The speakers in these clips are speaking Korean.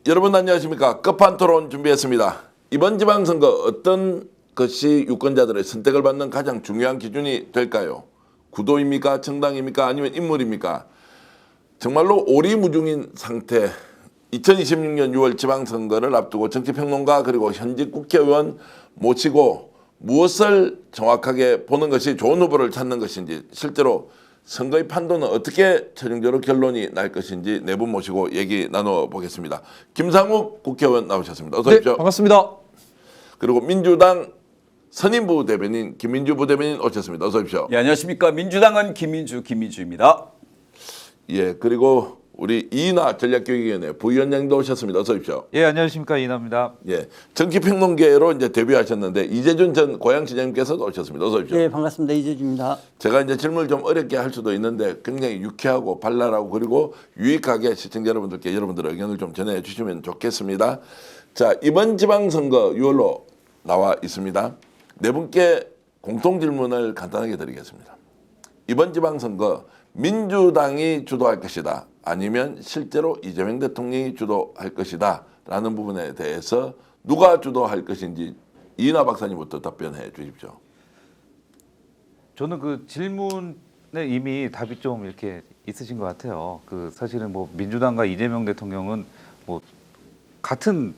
여러분 안녕하십니까? 끝판 토론 준비했습니다. 이번 지방선거 어떤 것이 유권자들의 선택을 받는 가장 중요한 기준이 될까요? 구도입니까? 정당입니까? 아니면 인물입니까? 정말로 오리무중인 상태. 2026년 6월 지방선거를 앞두고 정치평론가 그리고 현직 국회의원 모시고 무엇을 정확하게 보는 것이 좋은 후보를 찾는 것인지, 실제로 선거의 판도는 어떻게 최종적으로 결론이 날 것인지 네 분 모시고 얘기 나눠보겠습니다. 김상욱 국회의원 나오셨습니다. 어서 오십시오. 네, 반갑습니다. 그리고 민주당 선임부 대변인 김민주 부대변인 오셨습니다. 어서 오십시오. 예, 안녕하십니까. 민주당은 김민주입니다. 예, 그리고 우리 이인하 전략교육위원회 부위원장도 오셨습니다. 어서 오십시오. 예, 안녕하십니까. 이인하입니다. 예, 정치평론계로 이제 데뷔하셨는데 이재준 전 고양시장님께서도 오셨습니다. 어서 오십시오. 네, 반갑습니다. 이재준입니다. 제가 이제 질문을 좀 어렵게 할 수도 있는데 굉장히 유쾌하고 발랄하고 그리고 유익하게 시청자 여러분들께 여러분들의 의견을 좀 전해 주시면 좋겠습니다. 자, 이번 지방선거 6월로 나와 있습니다. 네 분께 공통 질문을 간단하게 드리겠습니다. 이번 지방선거 민주당이 주도할 것이다, 아니면 실제로 이재명 대통령이 주도할 것이다 라는 부분에 대해서 누가 주도할 것인지 이인하 박사님부터 답변해 주십시오. 저는 그 질문에 이미 답이 좀 이렇게 있으신 것 같아요. 그 사실은 뭐 민주당과 이재명 대통령은 뭐 같은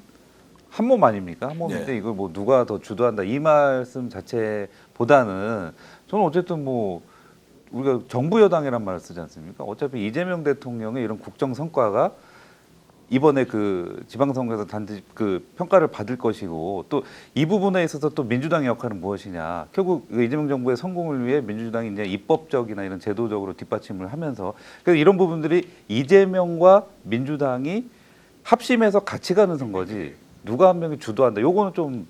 한 몸 아닙니까? 한 몸인데 네. 이걸 뭐 누가 더 주도한다 이 말씀 자체보다는 저는 어쨌든 뭐 우리가 정부 여당이란 말을 쓰지 않습니까? 어차피 이재명 대통령의 이런 국정 성과가 이번에 그 지방선거에서 단지 그 평가를 받을 것이고, 또 이 부분에 있어서 또 민주당의 역할은 무엇이냐. 결국 이재명 정부의 성공을 위해 민주당이 이제 입법적이나 이런 제도적으로 뒷받침을 하면서, 그래서 이런 부분들이 이재명과 민주당이 합심해서 같이 가는 선거지 누가 한 명이 주도한다. 요거는 좀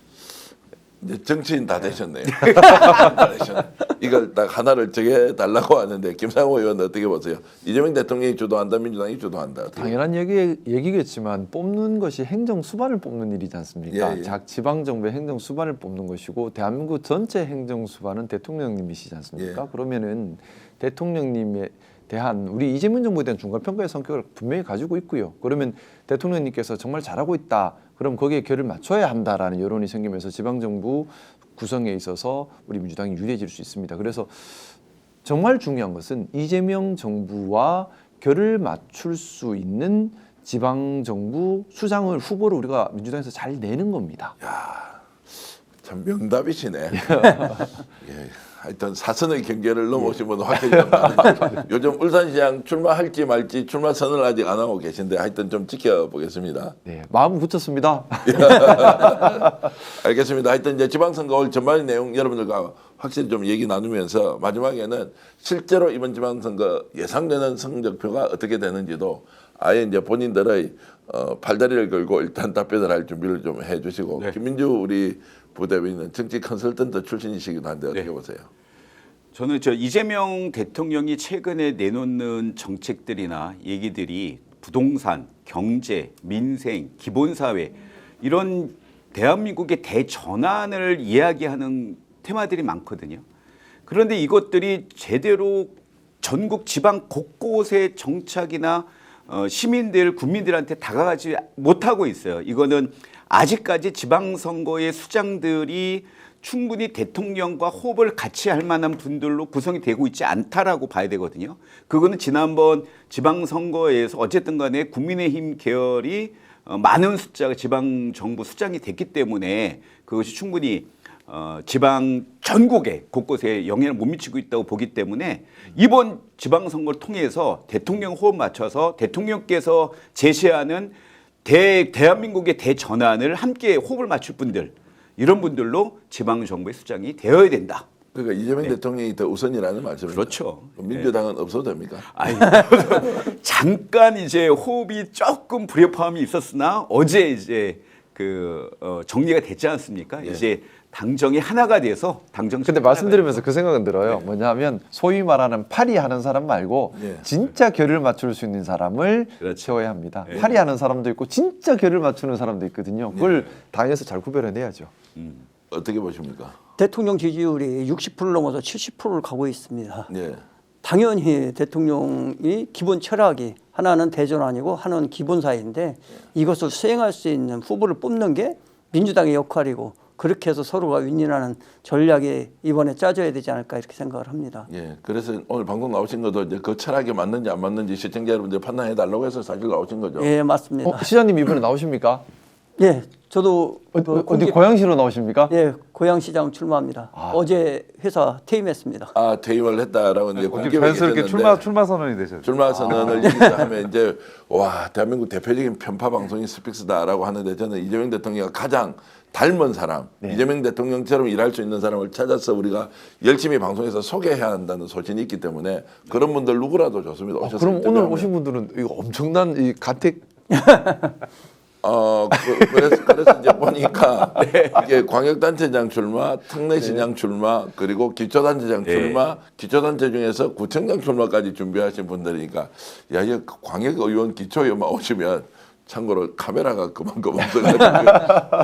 이제 정치인 다 되셨네요. 다 되셨네. 이걸 딱 하나를 정해달라고 하는데 김상호 의원 어떻게 보세요? 이재명 대통령이 주도한다, 민주당이 주도한다. 어떻게 당연한 얘기겠지만 뽑는 것이 행정 수반을 뽑는 일이지 않습니까? 예, 예. 작 지방 정부의 행정 수반을 뽑는 것이고 대한민국 전체 행정 수반은 대통령님이시지 않습니까? 예. 그러면은 대통령님에 대한 우리 이재명 정부에 대한 중간 평가의 성격을 분명히 가지고 있고요. 그러면 대통령님께서 정말 잘하고 있다, 그럼 거기에 결을 맞춰야 한다라는 여론이 생기면서 지방 정부 구성에 있어서 우리 민주당이 유리해질 수 있습니다. 그래서 정말 중요한 것은 이재명 정부와 결을 맞출 수 있는 지방 정부 수장을 후보를 우리가 민주당에서 잘 내는 겁니다. 참 명답이시네. 예. 하여튼 사선의 경계를 넘어오신 분은 확실히 좀 다르죠. 요즘 울산시장 출마할지 말지 출마 선언을 아직 안 하고 계신데 하여튼 좀 지켜보겠습니다. 네, 마음 굳혔습니다. 알겠습니다. 하여튼 이제 지방선거 올 전반의 내용 여러분들과 확실히 좀 얘기 나누면서 마지막에는 실제로 이번 지방선거 예상되는 성적표가 어떻게 되는지도 아예 이제 본인들의 팔다리를 걸고 일단 답변을 할 준비를 좀 해주시고, 네. 김민주 우리 부대변인은 정치 컨설턴트 출신이시기도 한데 어떻게 네. 보세요? 저는 이재명 대통령이 최근에 내놓는 정책들이나 얘기들이 부동산, 경제, 민생, 기본사회 이런 대한민국의 대전환을 이야기하는 테마들이 많거든요. 그런데 이것들이 제대로 전국 지방 곳곳의 정착이나 시민들, 국민들한테 다가가지 못하고 있어요. 이거는 아직까지 지방선거의 수장들이 충분히 대통령과 호흡을 같이 할 만한 분들로 구성이 되고 있지 않다라고 봐야 되거든요. 그거는 지난번 지방선거에서 어쨌든 간에 국민의힘 계열이 많은 숫자가 지방정부 수장이 됐기 때문에 그것이 충분히 지방 전국에 곳곳에 영향을 못 미치고 있다고 보기 때문에 이번 지방선거를 통해서 대통령 호흡 맞춰서 대통령께서 제시하는 대한민국의 대전환을 함께 호흡을 맞출 분들, 이런 분들로 지방정부의 수장이 되어야 된다. 그러니까 이재명 대통령이 더 우선이라는 말씀이죠. 그렇죠. 민주당은 없어도 됩니까? 아니, 잠깐 이제 호흡이 조금 불협화음이 있었으나 어제 이제 정리가 됐지 않습니까? 예. 이제 당정이 하나가 돼서 근데 말씀드리면서 그 생각은 들어요. 뭐냐면 소위 말하는 파리하는 사람 말고 예. 진짜 결을 맞출 수 있는 사람을 그렇죠. 채워야 합니다. 예. 파리하는 사람도 있고 진짜 결을 맞추는 사람도 있거든요. 그걸 당에서 잘 구별해내야죠. 어떻게 보십니까? 대통령 지지율이 60% 넘어서 70%를 가고 있습니다. 예. 당연히 대통령이 기본 철학이 하나는 대전환이고 하나는 기본사회인데 이것을 수행할 수 있는 후보를 뽑는 게 민주당의 역할이고 그렇게 해서 서로가 윈윈하는 전략이 이번에 짜져야 되지 않을까 이렇게 생각을 합니다. 예, 그래서 오늘 방송 나오신 것도 이제 그 철학이 맞는지 안 맞는지 시청자 여러분들 판단해 달라고 해서 사실 나오신 거죠. 예, 맞습니다. 시장님 이번에 나오십니까? 예, 저도 어디 고양시로 나오십니까? 예, 고양시장 출마합니다. 어제 회사 퇴임했습니다. 아, 퇴임을 했다라고 이제 어떻게 공개가 자연스럽게 됐는데 출마 선언이 되셨죠. 출마 선언을 얘기하면 이제 와 대한민국 대표적인 편파 방송인 스픽스다라고 하는데 저는 이재명 대통령이 가장 닮은 사람, 이재명 대통령처럼 일할 수 있는 사람을 찾아서 우리가 열심히 방송에서 소개해야 한다는 소신이 있기 때문에 그런 분들 누구라도 좋습니다. 그럼 오셨을 때 오늘 그러면. 오신 분들은 이거 엄청난 이 가택 그래서 이제 보니까 이게 광역단체장 출마, 특례시장 출마, 그리고 기초단체장 출마, 기초단체 중에서 구청장 출마까지 준비하신 분들이니까 야, 이 광역의원, 기초의원만 오시면 참고로 카메라가 그만큼 없어가지고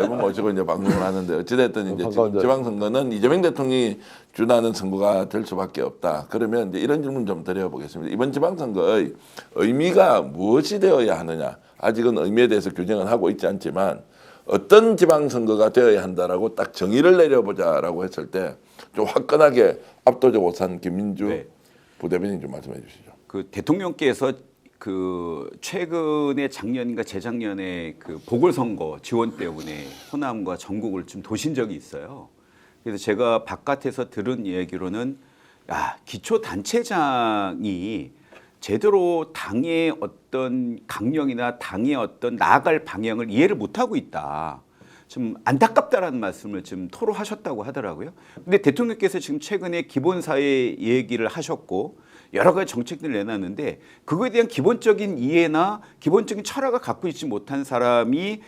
대부분 모시고 이제 방송을 하는데 어찌됐든 이제 지방선거는 이재명 대통령이 주도하는 선거가 될 수밖에 없다. 그러면 이제 이런 질문 좀 드려보겠습니다. 이번 지방선거의 의미가 무엇이 되어야 하느냐? 아직은 의미에 대해서 규정은 하고 있지 않지만 어떤 지방선거가 되어야 한다라고 딱 정의를 내려보자라고 했을 때 좀 화끈하게 압도적 우산 김민주 부대변인 좀 말씀해 주시죠. 그 대통령께서 그 최근에 작년인가 재작년에 그 보궐선거 지원 때문에 호남과 전국을 좀 도신 적이 있어요. 그래서 제가 바깥에서 들은 얘기로는 야, 기초단체장이 제대로 당의 어떤 강령이나 당의 어떤 나아갈 방향을 이해를 못하고 있다. 좀 안타깝다라는 말씀을 좀 토로하셨다고 하더라고요. 근데 대통령께서 지금 최근에 기본사회 얘기를 하셨고 여러 가지 정책들을 내놨는데 그거에 대한 기본적인 이해나 기본적인 철학을 갖고 있지 못한 사람이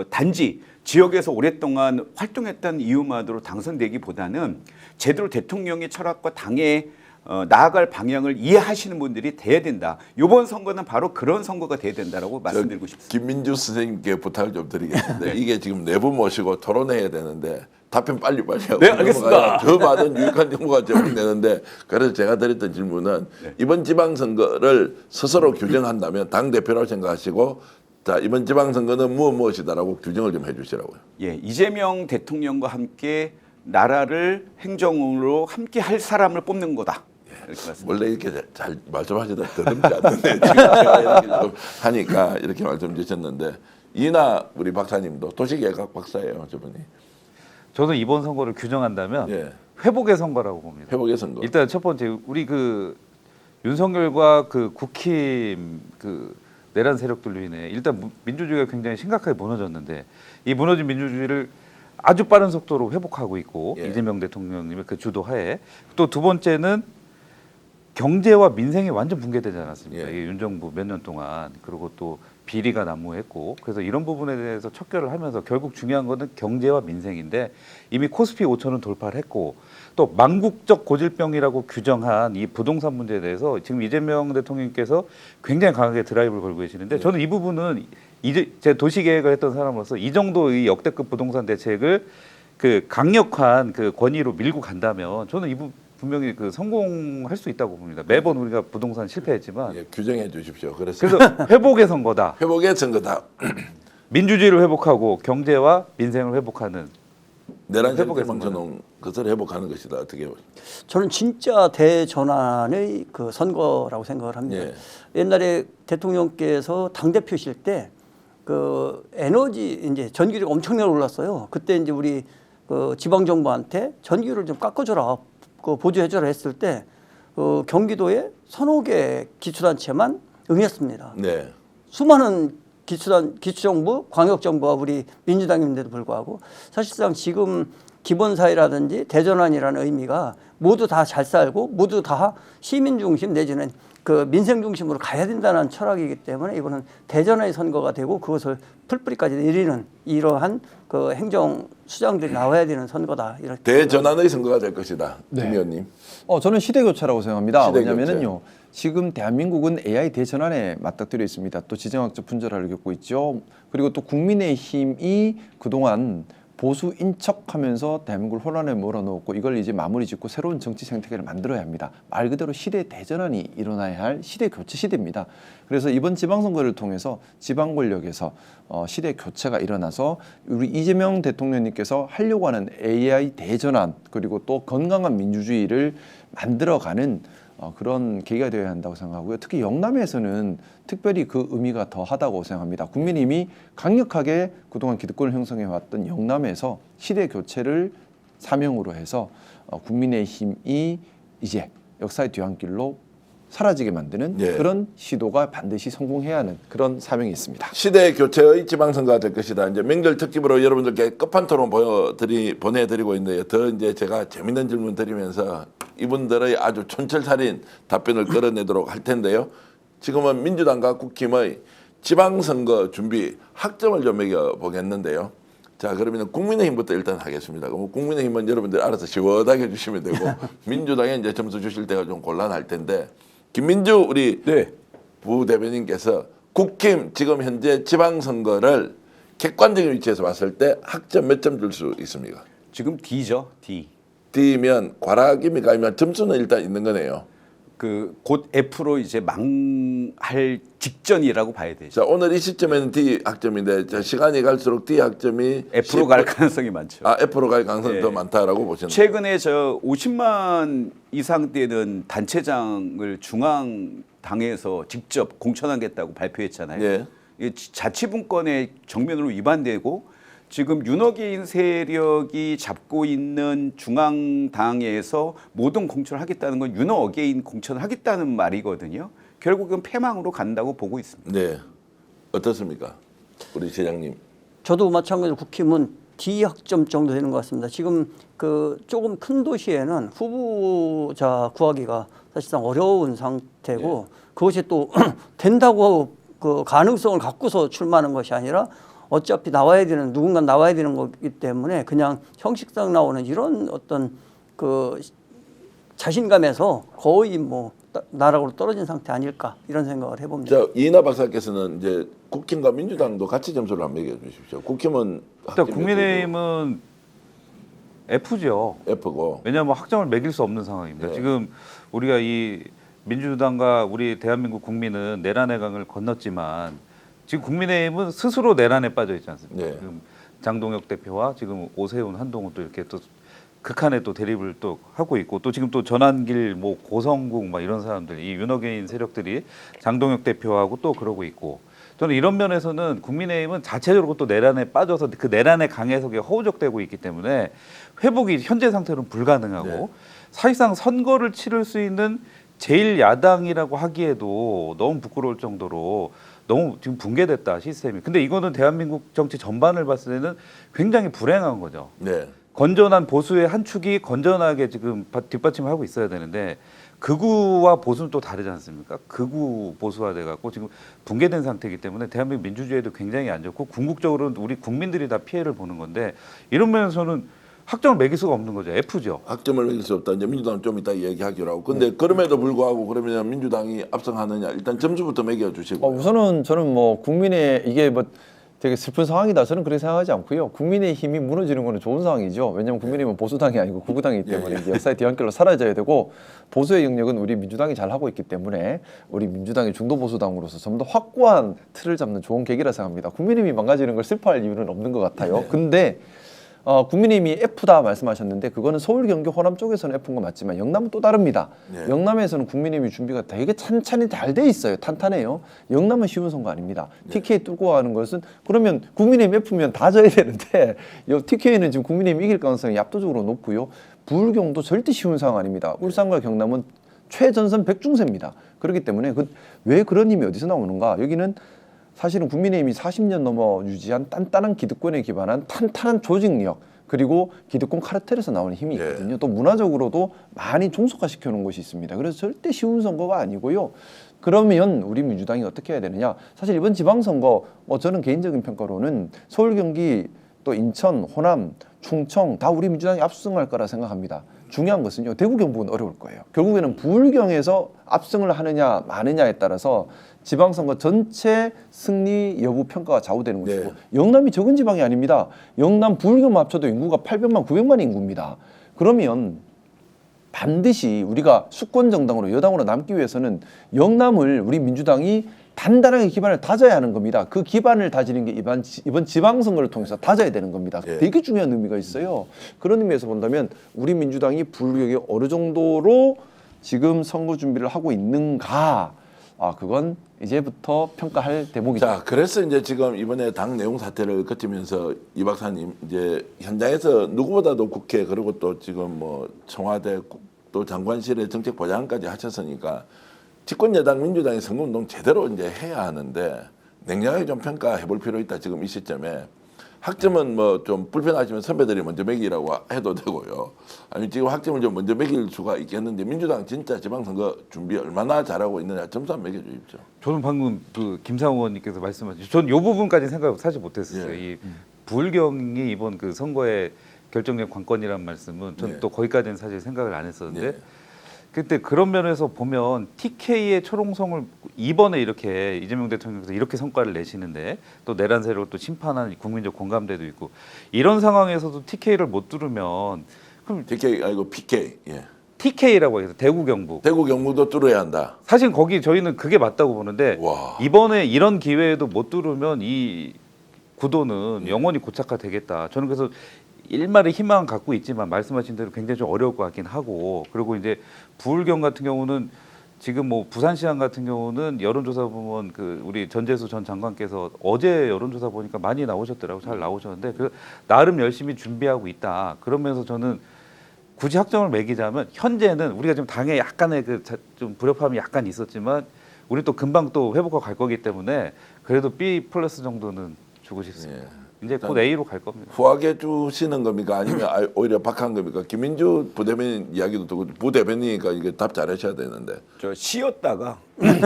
단지 지역에서 오랫동안 활동했다는 이유만으로 당선되기보다는 제대로 대통령의 철학과 당의 나아갈 방향을 이해하시는 분들이 돼야 된다. 이번 선거는 바로 그런 선거가 돼야 된다라고 말씀드리고 싶습니다. 김민주 선생님께 부탁을 좀 드리겠습니다. 이게 지금 내부 모시고 토론해야 되는데 답변 빨리 하고 네, 알겠습니다. 더 많은 유익한 정보가 제공되는데 그래서 제가 드렸던 질문은 이번 지방선거를 스스로 규정한다면 당대표라고 생각하시고 자 이번 지방선거는 무엇이다라고 규정을 좀 해주시라고요. 예, 이재명 대통령과 함께 나라를 행정으로 함께 할 사람을 뽑는 거다. 이렇게 말씀. 원래 이렇게 잘 말씀하시다 더듬지 않는데 지금 제가 이렇게 좀 하니까 이렇게 말씀 주셨는데 이나 우리 박사님도 도시계획학 박사예요 저분이. 저는 이번 선거를 규정한다면 예. 회복의 선거라고 봅니다. 회복의 선거. 일단 첫 번째 우리 그 윤석열과 그 국힘 그 내란 세력들로 인해 일단 민주주의가 굉장히 심각하게 무너졌는데 이 무너진 민주주의를 아주 빠른 속도로 회복하고 있고 이재명 대통령님의 그 주도하에 또 두 번째는 경제와 민생이 완전 붕괴되지 않았습니까? 이게 윤 정부 몇 년 동안 그리고 또 비리가 난무했고 그래서 이런 부분에 대해서 척결을 하면서 결국 중요한 거는 경제와 민생인데 이미 코스피 5천은 돌파를 했고 또 망국적 고질병이라고 규정한 이 부동산 문제에 대해서 지금 이재명 대통령께서 굉장히 강하게 드라이브를 걸고 계시는데 저는 이 부분은 이제 제 도시계획을 했던 사람으로서 이 정도의 역대급 부동산 대책을 그 강력한 그 권위로 밀고 간다면 저는 이 부분 분명히 그 성공할 수 있다고 봅니다. 매번 우리가 부동산 실패했지만 예, 규정해 주십시오. 그래서 회복의 선거다. 회복의 선거다. 민주주의를 회복하고 경제와 민생을 회복하는 내란 회복의 세력을 망쳐놓은 것을 회복하는 것이다. 어떻게 보세요? 저는 진짜 대전환의 그 선거라고 생각을 합니다. 예. 옛날에 대통령께서 당대표실 때 그 에너지 이제 전기료가 엄청나게 올랐어요. 그때 이제 우리 그 지방정부한테 전기료를 좀 깎아줘라, 그 보조해줘라 했을 때 경기도에 서너 개 기초단체만 응했습니다. 네. 수많은 기초정부, 광역정부와 우리 민주당인데도 불구하고 사실상 지금 기본사회라든지 대전환이라는 의미가 모두 다 잘 살고 모두 다 시민 중심 내지는 그 민생 중심으로 가야 된다는 철학이기 때문에 이거는 대전환의 선거가 되고 그것을 풀뿌리까지 내리는 이러한 그 행정 수장들이 나와야 되는 선거다. 이렇게 대전환의 선거가 될 것이다. 김 의원님. 저는 시대교차라고 생각합니다. 시대교체. 왜냐하면요, 지금 대한민국은 AI 대전환에 맞닥뜨려 있습니다. 또 지정학적 분절화를 겪고 있죠. 그리고 또 국민의힘이 그동안 보수인 척하면서 대한민국을 혼란에 몰아넣었고 이걸 이제 마무리 짓고 새로운 정치 생태계를 만들어야 합니다. 말 그대로 시대 대전환이 일어나야 할 시대 교체 시대입니다. 그래서 이번 지방선거를 통해서 지방 권력에서 시대 교체가 일어나서 우리 이재명 대통령님께서 하려고 하는 AI 대전환 그리고 또 건강한 민주주의를 만들어가는 그런 계기가 되어야 한다고 생각하고요. 특히 영남에서는 특별히 그 의미가 더하다고 생각합니다. 국민의힘이 강력하게 그동안 기득권을 형성해왔던 영남에서 시대 교체를 사명으로 해서 국민의힘이 이제 역사의 뒤안길로 사라지게 만드는 예. 그런 시도가 반드시 성공해야 하는 그런 사명이 있습니다. 시대 교체의 지방선거가 될 것이다. 이제 명절 특집으로 여러분들께 끝판토론 보내드리고 있는데요. 더 이제 제가 재밌는 질문 드리면서 이분들의 아주 촌철살인 답변을 끌어내도록 할 텐데요. 지금은 민주당과 국힘의 지방선거 준비 학점을 좀 매겨보겠는데요. 자, 그러면 국민의힘부터 일단 하겠습니다. 그럼 국민의힘은 여러분들 알아서 시원하게 해주시면 되고 민주당에 이제 점수 주실 때가 좀 곤란할 텐데 김민주 우리 네. 부대변인께서 국힘 지금 현재 지방선거를 객관적인 위치에서 봤을 때 학점 몇 점 줄 수 있습니까? 지금 D죠. D. D면 과락입니까? 아니면 점수는 일단 있는 거네요. 그 곧 F로 이제 망할 직전이라고 봐야 되죠. 자, 오늘 이 시점에는 D 학점인데 자, 시간이 갈수록 D 학점이 F로 갈 가능성이 많죠. F로 갈 가능성이 네. 더 많다라고 보시는 거예요. 최근에 저 50만 이상 되는 단체장을 중앙당에서 직접 공천하겠다고 발표했잖아요. 예. 이 자치분권의 정면으로 위반되고 지금 윤호개인 세력이 잡고 있는 중앙당에서 모든 공천을 하겠다는 건 윤호개인 공천을 하겠다는 말이거든요. 결국은 패망으로 간다고 보고 있습니다. 네. 어떻습니까? 우리 시장님. 저도 마찬가지로 국힘은 D 학점 정도 되는 것 같습니다. 지금 그 조금 큰 도시에는 후보자 구하기가 사실상 어려운 상태고 그것이 또 된다고 그 가능성을 갖고서 출마하는 것이 아니라 어차피 나와야 되는 누군가 나와야 되는 거기 때문에 그냥 형식상 나오는 이런 어떤 그 자신감에서 거의 뭐 나락으로 떨어진 상태 아닐까 이런 생각을 해봅니다. 자, 이인하 박사께서는 이제 국힘과 민주당도 같이 점수를 한번 매겨 주십시오. 국힘은 일단 국민의힘은 F죠. F고. 왜냐하면 학점을 매길 수 없는 상황입니다. 네. 지금 우리가 이 민주당과 우리 대한민국 국민은 내란의 강을 건넜지만 지금 국민의힘은 스스로 내란에 빠져 있지 않습니까? 네. 지금 장동혁 대표와 지금 오세훈, 한동훈 또 이렇게 또 극한의 또 대립을 또 하고 있고 또 지금 또 전환길, 뭐 고성국 막 이런 사람들, 이 윤호개인 세력들이 장동혁 대표하고 또 그러고 있고 저는 이런 면에서는 국민의힘은 자체적으로 또 내란에 빠져서 그 내란의 강에서 허우적대고 있기 때문에 회복이 현재 상태로는 불가능하고 네. 사실상 선거를 치를 수 있는 제일 야당이라고 하기에도 너무 부끄러울 정도로 너무 지금 붕괴됐다 시스템이. 근데 이거는 대한민국 정치 전반을 봤을 때는 굉장히 불행한 거죠. 네. 건전한 보수의 한 축이 건전하게 지금 뒷받침을 하고 있어야 되는데 극우와 보수는 또 다르지 않습니까? 극우 보수화돼 갖고 지금 붕괴된 상태이기 때문에 대한민국 민주주의에도 굉장히 안 좋고 궁극적으로는 우리 국민들이 다 피해를 보는 건데 이런 면에서는 학점을 매길 수가 없는 거죠. F죠. 학점을 매길 수 없다. 이제 민주당은 좀 이따 얘기하기로 하고. 근데 그럼에도 불구하고 그러면 민주당이 앞서가느냐. 일단 점수부터 매겨 주시고. 우선은 저는 뭐 국민의 이게 뭐 되게 슬픈 상황이다. 저는 그렇게 생각하지 않고요. 국민의 힘이 무너지는 거는 좋은 상황이죠. 왜냐하면 국민의힘은 보수당이 아니고 극우당이기 때문에 이제 역사의 뒤안길로 사라져야 되고 보수의 영역은 우리 민주당이 잘 하고 있기 때문에 우리 민주당이 중도 보수당으로서 좀 더 확고한 틀을 잡는 좋은 계기라 생각합니다. 국민의힘이 망가지는 걸 슬퍼할 이유는 없는 것 같아요. 근데 국민의힘이 F다 말씀하셨는데 그거는 서울, 경기, 호남 쪽에서는 F인 거 맞지만 영남은 또 다릅니다. 네. 영남에서는 국민의힘이 준비가 되게 찬찬히 잘 돼 있어요. 탄탄해요. 영남은 쉬운 선거 아닙니다. TK 뚫고 가는 것은 그러면 국민의힘 F면 다 져야 되는데 TK는 지금 국민의힘이 이길 가능성이 압도적으로 높고요. 부울경도 절대 쉬운 상황 아닙니다. 울산과 경남은 최전선 백중세입니다. 그렇기 때문에 왜 그런 힘이 어디서 나오는가? 여기는 사실은 국민의힘이 40년 넘어 유지한 단단한 기득권에 기반한 탄탄한 조직력 그리고 기득권 카르텔에서 나오는 힘이 있거든요. 또 문화적으로도 많이 종속화시켜 놓은 것이 있습니다. 그래서 절대 쉬운 선거가 아니고요. 그러면 우리 민주당이 어떻게 해야 되느냐? 사실 이번 지방선거 저는 개인적인 평가로는 서울, 경기 또 인천, 호남, 충청 다 우리 민주당이 압승할 거라 생각합니다. 중요한 것은요. 대구 경북은 어려울 거예요. 결국에는 부울경에서 압승을 하느냐 마느냐에 따라서 지방선거 전체 승리 여부 평가가 좌우되는 것이고 네. 영남이 적은 지방이 아닙니다. 영남 부울경만 합쳐도 인구가 800만 900만 인구입니다. 그러면 반드시 우리가 수권 정당으로 여당으로 남기 위해서는 영남을 우리 민주당이 단단하게 기반을 다져야 하는 겁니다. 그 기반을 다지는 게 이번 지방선거를 통해서 다져야 되는 겁니다. 예. 되게 중요한 의미가 있어요. 그런 의미에서 본다면 우리 민주당이 부울경이 어느 정도로 지금 선거 준비를 하고 있는가? 그건 이제부터 평가할 대목이죠. 자, 그래서 이제 지금 이번에 당 내용 사태를 거치면서 이 박사님 이제 현장에서 누구보다도 국회 그리고 또 지금 뭐 청와대 또 장관실의 정책 보좌관까지 하셨으니까 집권 여당 민주당이 선거운동 제대로 이제 해야 하는데 냉정하게 좀 평가해 볼 필요 있다. 지금 이 시점에 학점은 뭐 좀 불편하시면 선배들이 먼저 매기라고 해도 되고요. 아니 지금 학점을 좀 먼저 매길 수가 있겠는데 민주당 진짜 지방선거 준비 얼마나 잘하고 있느냐 점수 한번 매겨주십시오. 저는 방금 그 김상우 의원님께서 말씀하신 전이 부분까지 생각 사실 못했었어요. 예. 이 부울경이 이번 그 선거의 결정적 관건이라는 말씀은 저는 예. 또 거기까지는 사실 생각을 안 했었는데 예. 그때 그런 면에서 보면 TK의 초롱성을 이번에 이렇게 이재명 대통령께서 이렇게 성과를 내시는데 또 내란 세력을 또 심판하는 국민적 공감대도 있고 이런 상황에서도 TK를 못 뚫으면 그럼 DK 아니고 PK. 예. TK라고 해서 대구 경북 대구 경북도 뚫어야 한다. 사실 거기 저희는 그게 맞다고 보는데 와. 이번에 이런 기회에도 못 뚫으면 이 구도는 영원히 고착화되겠다. 저는 그래서 일말의 희망 갖고 있지만 말씀하신 대로 굉장히 좀 어려울 것 같긴 하고 그리고 이제 부울경 같은 경우는 지금 뭐 부산시장 같은 경우는 여론조사 보면 그 우리 전재수 전 장관께서 어제 여론조사 보니까 많이 나오셨더라고 잘 나오셨는데 그 나름 열심히 준비하고 있다. 그러면서 저는 굳이 학점을 매기자면 현재는 우리가 지금 당에 약간의 그 좀 불협화음이 약간 있었지만 우리 또 금방 또 회복하고 갈 거기 때문에 그래도 B 플러스 정도는 주고 싶습니다. 이제 곧 A로 갈 겁니다. 후하게 주시는 겁니까? 아니면 오히려 박한 겁니까? 김민주 부대변인 이야기도 듣고 부대변인이니까 이게 답 잘하셔야 되는데. 저 쉬었다가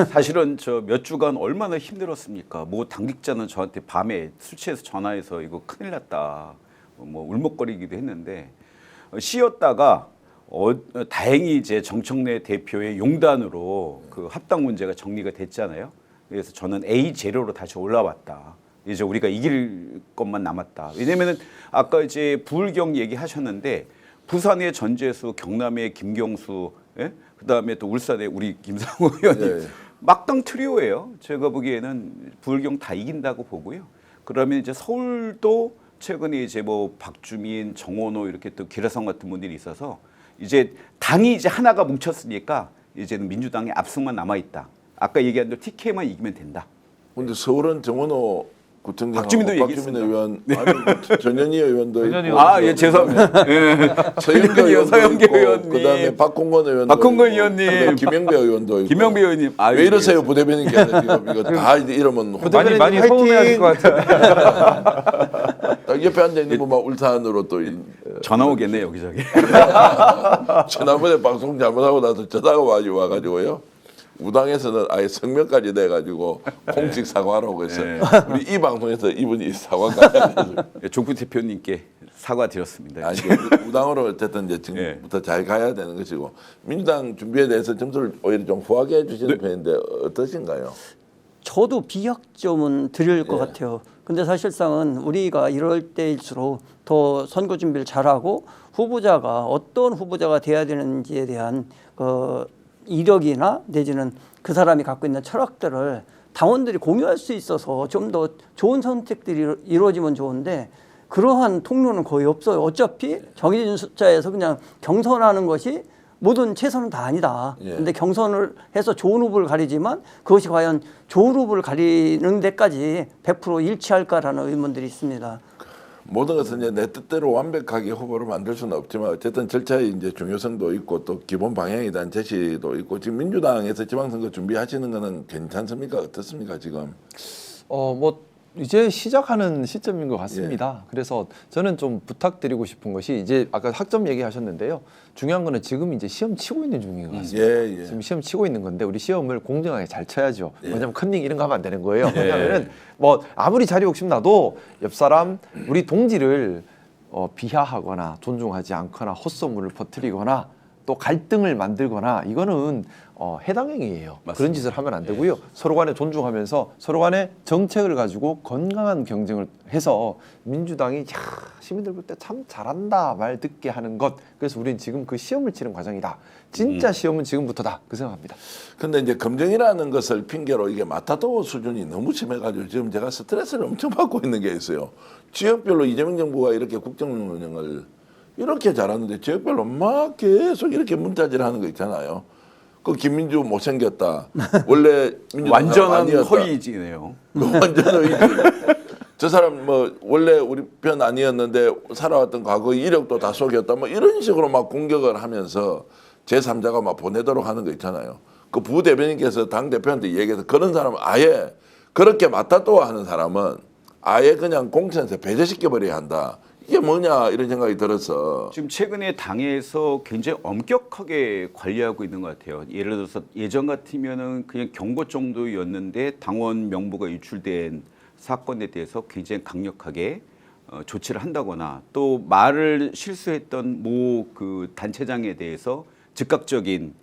사실은 저 몇 주간 얼마나 힘들었습니까? 뭐 당직자는 저한테 밤에 술 취해서 전화해서 이거 큰일 났다 뭐 울먹거리기도 했는데 쉬었다가 다행히 이제 정청래 대표의 용단으로 그 합당 문제가 정리가 됐잖아요. 그래서 저는 A 제로로 다시 올라왔다. 이제 우리가 이길 것만 남았다. 왜냐면은 아까 이제 부울경 얘기하셨는데 부산의 전재수, 경남의 김경수, 예? 그다음에 또 울산의 우리 김상우 의원님 예. 막당 트리오예요. 제가 보기에는 부울경 다 이긴다고 보고요. 그러면 이제 서울도 최근에 이제 뭐 박주민, 정원호 이렇게 또 기라성 같은 분들이 있어서 이제 당이 이제 하나가 뭉쳤으니까 이제는 민주당의 압승만 남아 있다. 아까 얘기한 대로 TK만 이기면 된다. 근데 서울은 정원호 구청장, 박주민도 박주민 얘기했습니다. 의원, 아니 전현희 의원도 전현희 있고, 의원. 예, 죄송합니다. 서영교 의원도 서영교 있고, 의원님. 그다음에 박홍건 의원도 박홍건 있고, 의원님. 그다음에 김영배 의원도 있고. 김영배 의원님. 왜 이러세요 부대변인께서 지금 이거 다 이러면 많이 화이팅! 서운해하실 것 같아요. 딱 옆에 앉아 있는 분만 울산으로 또 전화 오겠네 여기저기. 지난번에 방송 잘못하고 나서 전화가 와가지고요. 우당에서는 아예 성명까지 내가지고 공식 사과라고 해서 우리 이 방송에서 이분이 사과까지 해서 조국 대표님께 사과드렸습니다. 아니 우당으로 어쨌든 이제 지금부터 잘 가야 되는 것이고 민주당 준비에 대해서 점수를 오히려 좀 후하게 해주시는 편인데 어떠신가요? 저도 B학점은 드릴 것 같아요. 근데 사실상은 우리가 이럴 때일수록 더 선거 준비를 잘하고 후보자가 어떤 후보자가 돼야 되는지에 대한 이력이나 내지는 그 사람이 갖고 있는 철학들을 당원들이 공유할 수 있어서 좀 더 좋은 선택들이 이루어지면 좋은데 그러한 통로는 거의 없어요. 어차피 정해진 숫자에서 그냥 경선하는 것이 모든 최선은 다 아니다. 근데 경선을 해서 좋은 후보를 가리지만 그것이 과연 좋은 후보를 가리는 데까지 100% 일치할까라는 의문들이 있습니다. 모든 것은 이제 내 뜻대로 완벽하게 후보를 만들 수는 없지만 어쨌든 절차의 이제 중요성도 있고 또 기본 방향에 대한 제시도 있고 지금 민주당에서 지방선거 준비하시는 거는 괜찮습니까? 어떻습니까 지금? 뭐 이제 시작하는 시점인 것 같습니다. 그래서 저는 좀 부탁드리고 싶은 것이 이제 아까 학점 얘기하셨는데요. 중요한 거는 지금 이제 시험 치고 있는 중인 것 같습니다. 예. 지금 시험 치고 있는 건데 우리 시험을 공정하게 잘 쳐야죠. 왜냐하면 컨닝 이런 거 하면 안 되는 거예요. 왜냐하면은 뭐 아무리 자리 욕심 나도 옆 사람 우리 동지를 비하하거나 존중하지 않거나 헛소문을 퍼뜨리거나 또 갈등을 만들거나 이거는 해당 행위예요. 그런 짓을 하면 안 되고요. 서로 간에 존중하면서 서로 간에 정책을 가지고 건강한 경쟁을 해서 민주당이 야, 시민들 볼 때 참 잘한다 말 듣게 하는 것. 그래서 우리는 지금 그 시험을 치는 과정이다. 진짜 시험은 지금부터다. 그 생각합니다. 근데 이제 검증이라는 것을 핑계로 이게 마타도 수준이 너무 심해가지고 지금 제가 스트레스를 엄청 받고 있는 게 있어요. 지역별로 이재명 정부가 이렇게 국정 운영을 이렇게 잘하는데 지역별로 막 계속 이렇게 문자질하는 거 있잖아요. 그 김민주 못생겼다. 원래 민주당 완전한 아니었다. 허위지네요. 완전 의지. 저 사람 뭐 원래 우리 편 아니었는데 살아왔던 과거 이력도 다 속였다. 뭐 이런 식으로 막 공격을 하면서 제3자가 막 보내도록 하는 거 있잖아요. 그 부대변인께서 당 대표한테 얘기해서 그런 사람은 아예 그렇게 맞다또 하는 사람은 아예 그냥 공천에서 배제시켜 버려야 한다. 이게 뭐냐 이런 생각이 들어서 지금 최근에 당에서 굉장히 엄격하게 관리하고 있는 것 같아요. 예를 들어서 예전 같으면은 그냥 경고 정도였는데 당원 명부가 유출된 사건에 대해서 굉장히 강력하게 조치를 한다거나 또 말을 실수했던 모 그 단체장에 대해서 즉각적인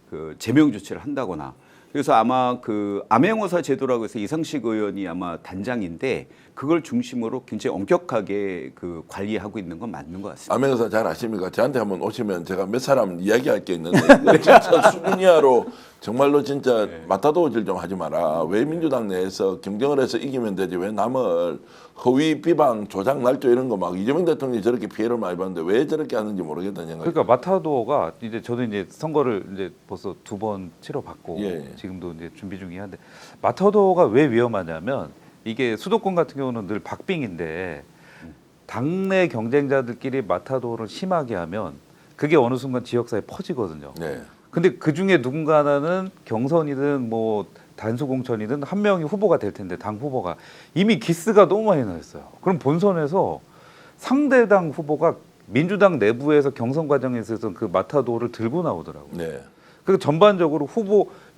그 제명 조치를 한다거나 그래서 아마 그 암행어사 제도라고 해서 이상식 의원이 아마 단장인데 그걸 중심으로 굉장히 엄격하게 그 관리하고 있는 건 맞는 것 같습니다. 암행어사 잘 아십니까? 저한테 한번 오시면 제가 몇 사람 이야기할 게 있는데 이거 진짜 수준 이하로 정말로 진짜 맞다도질 좀 하지 마라. 왜 민주당 내에서 경쟁을 해서 이기면 되지 왜 남을 허위 비방 조작 날조 이런 거 막 이재명 대통령이 저렇게 피해를 많이 봤는데 왜 저렇게 하는지 모르겠다는 생각이. 그러니까 마타도가 이제 저도 이제 선거를 이제 벌써 2번 치러봤고 예. 지금도 이제 준비 중이긴 한데 마타도가 왜 위험하냐면 이게 수도권 같은 경우는 늘 박빙인데 당내 경쟁자들끼리 마타도를 심하게 하면 그게 어느 순간 지역사회에 퍼지거든요. 네. 근데 그 중에 누군가 하나는 경선이든 뭐 단수 공천이든 한 명이 후보가 될 텐데 당 후보가 이미 기스가 너무 많이 나 있어요. 그럼 본선에서 상대당 후보가 민주당 내부에서 경선 과정에서 그 마타도를 들고 나오더라고요. 네. 그리고 전반적으로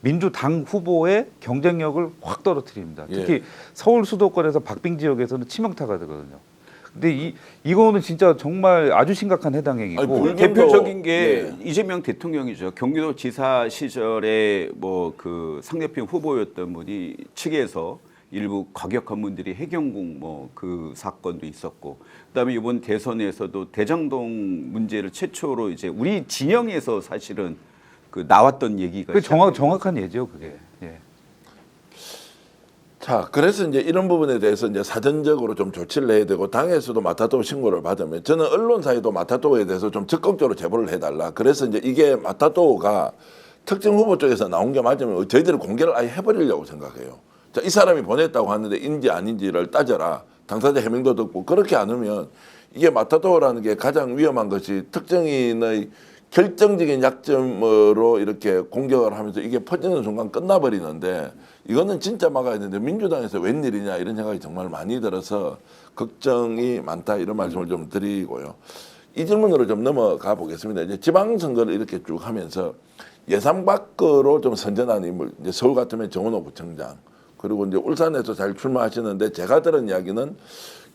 민주당 후보의 경쟁력을 확 떨어뜨립니다. 특히 예. 서울 수도권에서 박빙 지역에서는 치명타가 되거든요. 근데 이거는 진짜 정말 아주 심각한 해당 행위고 아니, 불- 대표적인 게 예. 이재명 대통령이죠. 경기도 지사 시절에 뭐 그 상대편 후보였던 분이 측에서 일부 과격한 분들이 해경궁 뭐 그 사건도 있었고, 그다음에 이번 대선에서도 대장동 문제를 최초로 이제 우리 진영에서 사실은 그 나왔던 얘기가 그 정확한 예죠, 그게. 예. 자, 그래서 이제 이런 부분에 대해서 이제 사전적으로 좀 조치를 해야 되고 당에서도 마타도 신고를 받으면 저는 언론사에도 마타도에 대해서 좀 적극적으로 제보를 해달라. 그래서 이제 이게 마타도가 특정 후보 쪽에서 나온 게 맞으면 저희들이 공개를 아예 해버리려고 생각해요. 자, 이 사람이 보냈다고 하는데 인지 아닌지를 따져라. 당사자 해명도 듣고 그렇게 않으면 이게 마타도라는 게 가장 위험한 것이 특정인의 결정적인 약점으로 이렇게 공격을 하면서 이게 퍼지는 순간 끝나버리는데 이거는 진짜 막아야 되는데 민주당에서 웬일이냐 이런 생각이 정말 많이 들어서 걱정이 많다 이런 말씀을 좀 드리고요. 이 질문으로 좀 넘어가 보겠습니다. 이제 지방선거를 이렇게 쭉 하면서 예상 밖으로 좀 선전한 인물, 이제 서울 같으면 정원호 부청장, 그리고 이제 울산에서 잘 출마하시는데 제가 들은 이야기는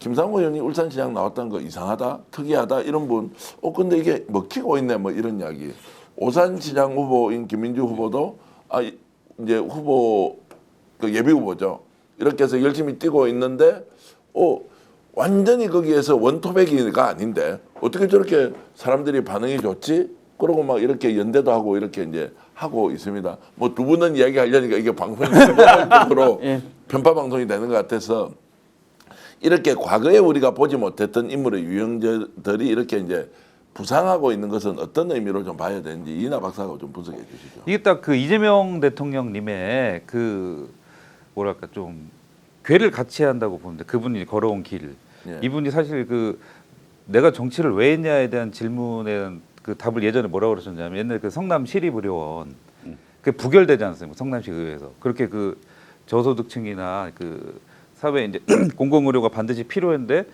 김상호 의원이 울산시장 나왔다는 거 이상하다, 특이하다 이런 분, 근데 이게 먹히고 있네 뭐 이런 이야기. 오산시장 후보인 김민주 후보도 이제 후보 그 예비 후보죠. 이렇게 해서 열심히 뛰고 있는데 완전히 거기에서 원톱이가 아닌데 어떻게 저렇게 사람들이 반응이 좋지? 그러고 막 이렇게 연대도 하고 이렇게 이제 하고 있습니다. 뭐 두 분은 이야기하려니까 이게 방송이 쪽으로 예. 편파 방송이 되는 것 같아서 이렇게 과거에 우리가 보지 못했던 인물의 유형들이 이렇게 이제 부상하고 있는 것은 어떤 의미로 좀 봐야 되는지 이나 박사가 좀 분석해 주시죠. 이게 딱 그 이재명 대통령님의 그 뭐랄까 좀 괴를 같이 한다고 보는데 그분이 걸어온 길, 예. 이분이 사실 그 내가 정치를 왜 했냐에 대한 질문에 그 답을 예전에 뭐라고 그러셨냐면 옛날 그 성남 시립의료원 그 부결되지 않습니까? 성남시 의회에서 그렇게 그 저소득층이나 그 사회 이제 공공의료가 반드시 필요했는데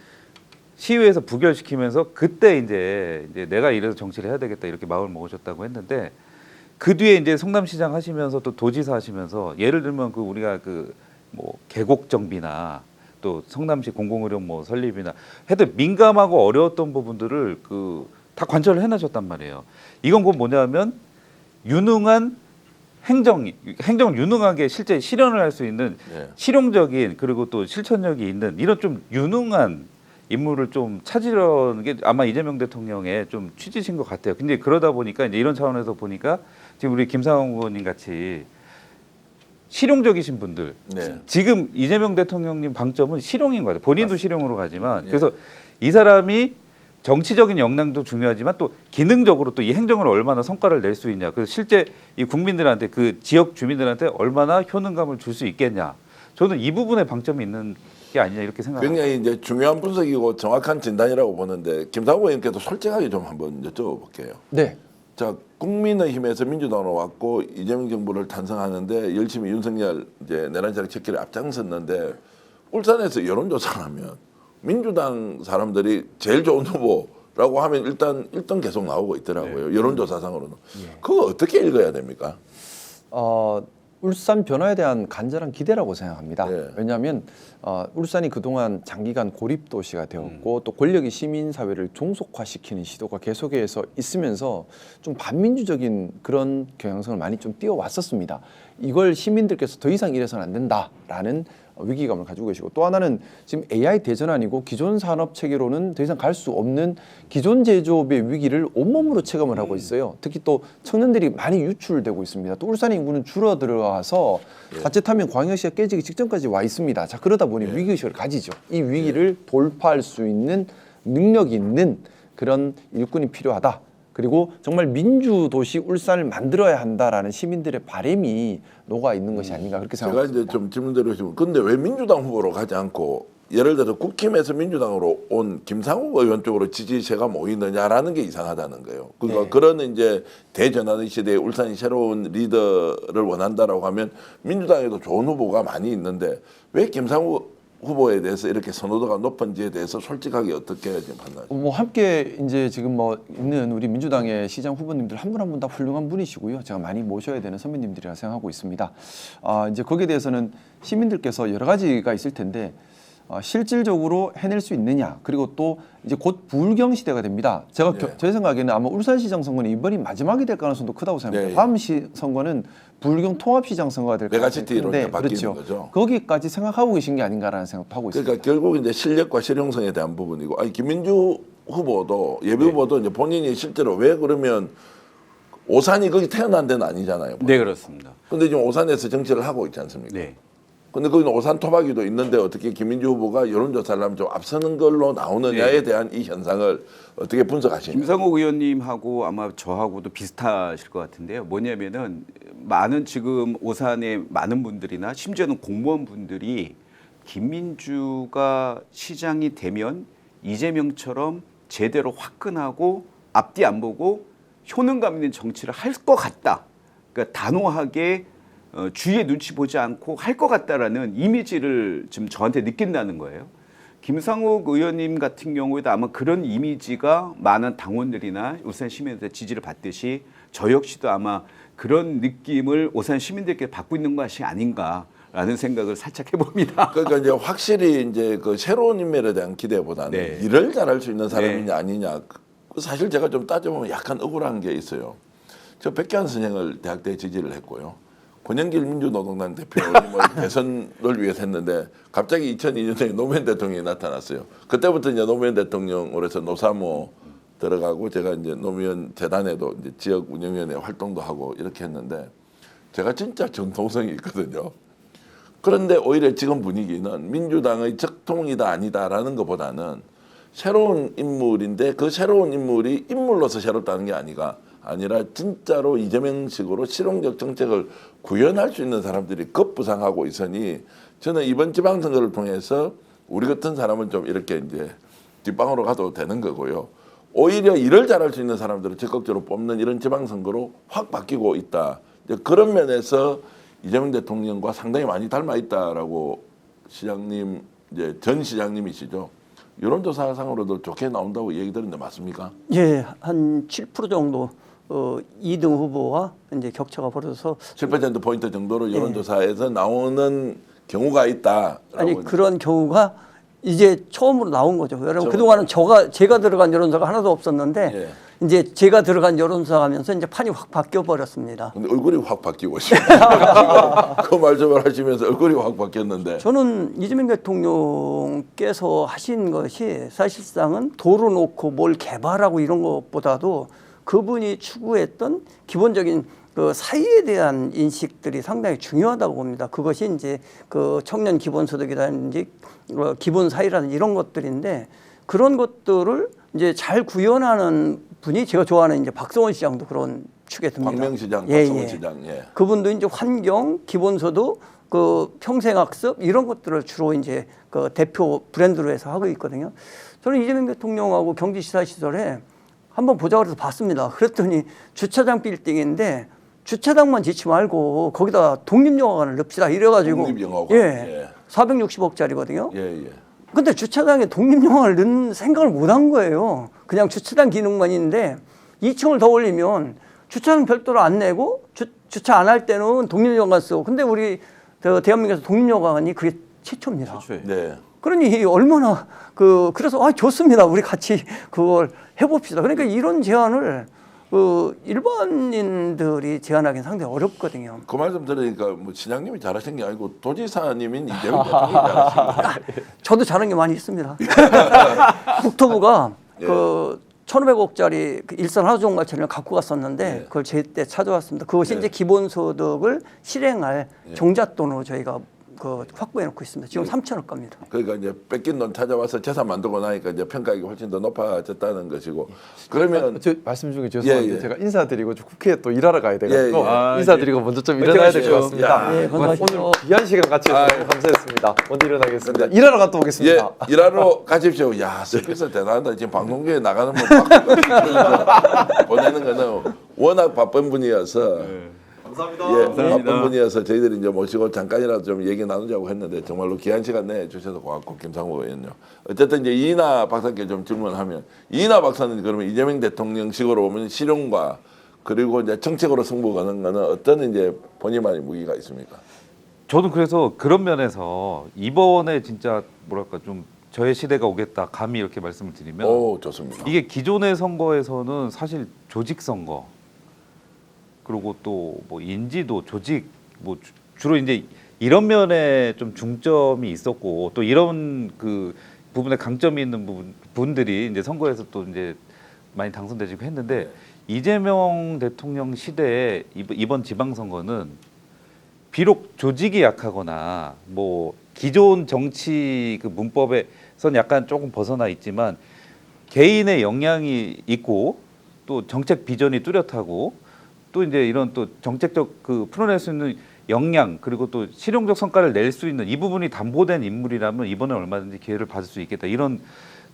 시의회에서 부결시키면서 그때 이제 내가 이래서 정치를 해야 되겠다 이렇게 마음을 먹으셨다고 했는데 그 뒤에 이제 성남시장 하시면서 또 도지사 하시면서 예를 들면 그 우리가 그 뭐 계곡 정비나 또 성남시 공공의료 뭐 설립이나 해도 민감하고 어려웠던 부분들을 다 관철을 해내셨단 말이에요. 이건 곧 뭐냐면 유능한 행정 유능하게 실제 실현을 할 수 있는 네. 실용적인 그리고 또 실천력이 있는 이런 좀 유능한 인물을 좀 찾으려는 게 아마 이재명 대통령의 좀 취지신 것 같아요. 근데 그러다 보니까 이제 이런 차원에서 보니까 지금 우리 김상원 의원님 같이 실용적이신 분들 네. 지금 이재명 대통령님 방점은 실용인 것 같아요. 본인도 실용으로 가지만 예. 그래서 이 사람이 정치적인 역량도 중요하지만 또 기능적으로 또 이 행정을 얼마나 성과를 낼 수 있냐. 그래서 실제 이 국민들한테 그 지역 주민들한테 얼마나 효능감을 줄 수 있겠냐. 저는 이 부분에 방점이 있는 게 아니냐 이렇게 생각합니다. 굉장히 이제 중요한 분석이고 정확한 진단이라고 보는데 김상호 의원께도 솔직하게 좀 한번 여쭤볼게요. 네. 자, 국민의힘에서 민주당으로 왔고 이재명 정부를 탄생하는데 열심히 윤석열 이제 내란자력 찾기를 앞장섰는데 울산에서 여론조사를 하면 민주당 사람들이 제일 좋은 후보라고 하면 일단 1등 계속 나오고 있더라고요. 여론조사상으로는. 그거 어떻게 읽어야 됩니까? 울산 변화에 대한 간절한 기대라고 생각합니다. 네. 왜냐하면 울산이 그동안 장기간 고립 도시가 되었고 또 권력이 시민 사회를 종속화시키는 시도가 계속해서 있으면서 좀 반민주적인 그런 경향성을 많이 좀 띄워왔었습니다. 이걸 시민들께서 더 이상 이래서는 안 된다라는 위기감을 가지고 계시고 또 하나는 지금 AI 대전환이고 기존 산업 체계로는 더 이상 갈 수 없는 기존 제조업의 위기를 온몸으로 체감을 하고 있어요. 특히 또 청년들이 많이 유출되고 있습니다. 또 울산의 인구는 줄어들어가서 자칫하면 광역시가 깨지기 직전까지 와 있습니다. 자 그러다 보니 위기의식을 가지죠. 이 위기를 돌파할 수 있는 능력이 있는 그런 일꾼이 필요하다. 그리고 정말 민주도시 울산을 만들어야 한다라는 시민들의 바람이 녹아 있는 것이 아닌가 그렇게 제가 생각합니다. 이제 좀 질문대로 해주면 근데 왜 민주당 후보로 가지 않고 예를 들어서 국힘에서 민주당으로 온 김상욱 의원 쪽으로 지지세가 모이느냐라는 게 이상하다는 거예요. 그러니까 네. 그런 이제 대전환의 시대에 울산이 새로운 리더를 원한다라고 하면 민주당에도 좋은 후보가 많이 있는데 왜 김상욱 후보에 대해서 이렇게 선호도가 높은지에 대해서 솔직하게 어떻게 지금 판단하십니까? 뭐 함께 이제 지금 뭐 있는 우리 민주당의 시장 후보님들 한 분 한 분 다 훌륭한 분이시고요. 제가 많이 모셔야 되는 선배님들이라 생각하고 있습니다. 이제 거기에 대해서는 시민들께서 여러 가지가 있을 텐데 실질적으로 해낼 수 있느냐 그리고 또 이제 곧 부울경 시대가 됩니다. 제가 제 생각에는 아마 울산시장 선거는 이번이 마지막이 될 가능성도 크다고 생각합니다. 네. 다음 선거는 부울경 통합시장 선거가 될 가능성이 메가시티로 큰데 이제 바뀌는 그렇죠. 거죠. 거기까지 생각하고 계신 게 아닌가라는 생각도 하고 있습니다. 그러니까 결국 이제 실력과 실용성에 대한 부분이고 아니 김민주 후보도 예비 후보도 이제 본인이 실제로 왜 그러면 오산이 거기 태어난 데는 아니잖아요. 네, 그렇습니다. 근데 지금 오산에서 정치를 하고 있지 않습니까? 네. 근데 거기는 오산 토박이도 있는데 어떻게 김민주 후보가 여론조사를 하면 좀 앞서는 걸로 나오느냐에 대한 이 현상을 어떻게 분석하시나요? 김상욱 의원님하고 아마 저하고도 비슷하실 것 같은데요. 뭐냐면은 많은 지금 오산의 많은 분들이나 심지어는 공무원분들이 김민주가 시장이 되면 이재명처럼 제대로 화끈하고 앞뒤 안 보고 효능감 있는 정치를 할 것 같다. 그러니까 단호하게 주위에 눈치 보지 않고 할 것 같다라는 이미지를 지금 저한테 느낀다는 거예요. 김상욱 의원님 같은 경우에도 아마 그런 이미지가 많은 당원들이나 울산 시민들의 지지를 받듯이 저 역시도 아마 그런 느낌을 울산 시민들께 받고 있는 것이 아닌가라는 생각을 살짝 해봅니다. 그러니까 이제 확실히 이제 그 새로운 인물에 대한 기대보다는 네. 일을 잘할 수 있는 사람이냐 네. 아니냐. 사실 제가 좀 따져보면 약간 억울한 게 있어요. 저 백기환 선생을 대학 때 지지를 했고요. 권영길 민주노동당 대표를 대선을 위해서 했는데 갑자기 2002년에 노무현 대통령이 나타났어요. 그때부터 이제 노무현 대통령으로 해서 노사모 들어가고 제가 이제 노무현 재단에도 이제 지역 운영위원회 활동도 하고 이렇게 했는데 제가 진짜 정통성이 있거든요. 그런데 오히려 지금 분위기는 민주당의 적통이다 아니다라는 것보다는 새로운 인물인데 그 새로운 인물이 인물로서 새롭다는 게 아니라 진짜로 이재명식으로 실용적 정책을 구현할 수 있는 사람들이 급부상하고 있으니 저는 이번 지방선거를 통해서 우리 같은 사람은 좀 이렇게 이제 뒷방으로 가도 되는 거고요. 오히려 일을 잘할 수 있는 사람들을 적극적으로 뽑는 이런 지방선거로 확 바뀌고 있다. 이제 그런 면에서 이재명 대통령과 상당히 많이 닮아 있다라고 시장님 이제 전 시장님이시죠. 여론조사상으로도 좋게 나온다고 얘기 들었는데 맞습니까? 예, 한 7% 정도 2등 후보와 이제 격차가 벌어져서 7% 포인트 정도로 여론조사에서 나오는 경우가 있다. 아니 그런 경우가 이제 처음으로 나온 거죠. 여러분 처음. 그동안은 제가 들어간 여론사가 하나도 없었는데 예. 이제 제가 들어간 여론사 하면서 이제 판이 확 바뀌어 버렸습니다. 근데 얼굴이 확 바뀌고 있어요. 그 말씀을 하시면서 얼굴이 확 바뀌었는데. 저는 이재명 대통령께서 하신 것이 사실상은 도로 놓고 뭘 개발하고 이런 것보다도 그분이 추구했던 기본적인 그 사회에 대한 인식들이 상당히 중요하다고 봅니다. 그것이 이제 그 청년 기본소득이라든지 기본 사회라든지 이런 것들인데 그런 것들을 이제 잘 구현하는 분이 제가 좋아하는 이제 박성원 시장도 그런 축에 듭니다. 광명시장, 예, 박성원 예. 시장. 예. 그분도 이제 환경, 기본소득, 그 평생학습 이런 것들을 주로 이제 그 대표 브랜드로 해서 하고 있거든요. 저는 이재명 대통령하고 경기시사 시절에 한번 보자고 해서 봤습니다. 그랬더니 주차장 빌딩인데 주차장만 짓지 말고 거기다 독립영화관을 넣읍시다 이래가지고 독립영화관. 예. 460억짜리거든요. 예, 예. 근데 주차장에 독립영화를 넣는 생각을 못 한 거예요. 그냥 주차장 기능만 있는데 2층을 더 올리면 주차는 별도로 안 내고 주차 안 할 때는 독립영화관 쓰고 근데 우리 대한민국에서 독립영화관이 그게 최초입니다. 네. 그러니 얼마나 그래서 좋습니다. 우리 같이 그걸 해봅시다. 그러니까 이런 제안을 일반인들이 제안하기는 상당히 어렵거든요. 그 말씀 들으니까 뭐 시장님이 잘하신 게 아니고 도지사님인 이재명 대통령이 잘하신 거예요. 저도 잘한 게 많이 있습니다. 국토부가 예. 1,500억짜리 일산 하수종말처럼 갖고 갔었는데 예. 그걸 제때 찾아왔습니다. 그것이 예. 이제 기본소득을 실행할 예. 종잣돈으로 저희가 확보해 놓고 있습니다. 지금 3천억 갑니다. 그러니까 이제 뺏긴 돈 찾아와서 재산 만들고 나니까 이제 평가액이 훨씬 더 높아졌다는 것이고. 그러면 저 말씀 중에 죄송한데 예, 예. 제가 인사드리고 저 국회에 또 일하러 가야 돼가지고 예, 예. 인사드리고 먼저 좀 일어나야 될 것 같습니다. 야. 예, 건강하십시오. 오늘 귀한 시간 같이 해서 아유. 감사했습니다. 먼저 일어나겠습니다. 근데- 일하러 갔다 예, 오겠습니다. 일하러 가십시오. 야, 스피커 대단하다. 지금 방송국에 나가는 분 보내는 거는 워낙 바쁜 분이어서. 감사합니다. 예, 바쁜 분이어서 저희들이 이제 모시고 잠깐이라도 좀 얘기 나누자고 했는데 정말로 귀한 시간 내주셔서 고맙고 김상호 의원요. 어쨌든 이제 이인하 박사께 좀 질문하면 이인하 박사는 그러면 이재명 대통령식으로 보면 실용과 그리고 이제 정책으로 승부 거는 거는 어떤 이제 본인만의 무기가 있습니까? 저는 그래서 그런 면에서 이번에 진짜 뭐랄까 좀 저의 시대가 오겠다 감히 이렇게 말씀을 드리면 오, 좋습니다. 이게 기존의 선거에서는 사실 조직 선거 그리고 또 뭐 인지도 조직 뭐 주로 이제 이런 면에 좀 중점이 있었고 또 이런 그 부분에 강점이 있는 분들이 이제 선거에서 또 이제 많이 당선되시고 했는데 이재명 대통령 시대에 이번 지방선거는 비록 조직이 약하거나 뭐 기존 정치 그 문법에선 약간 조금 벗어나 있지만 개인의 역량이 있고 또 정책 비전이 뚜렷하고 또 이제 이런 또 정책적 그 풀어낼 수 있는 역량 그리고 또 실용적 성과를 낼 수 있는 이 부분이 담보된 인물이라면 이번에 얼마든지 기회를 받을 수 있겠다 이런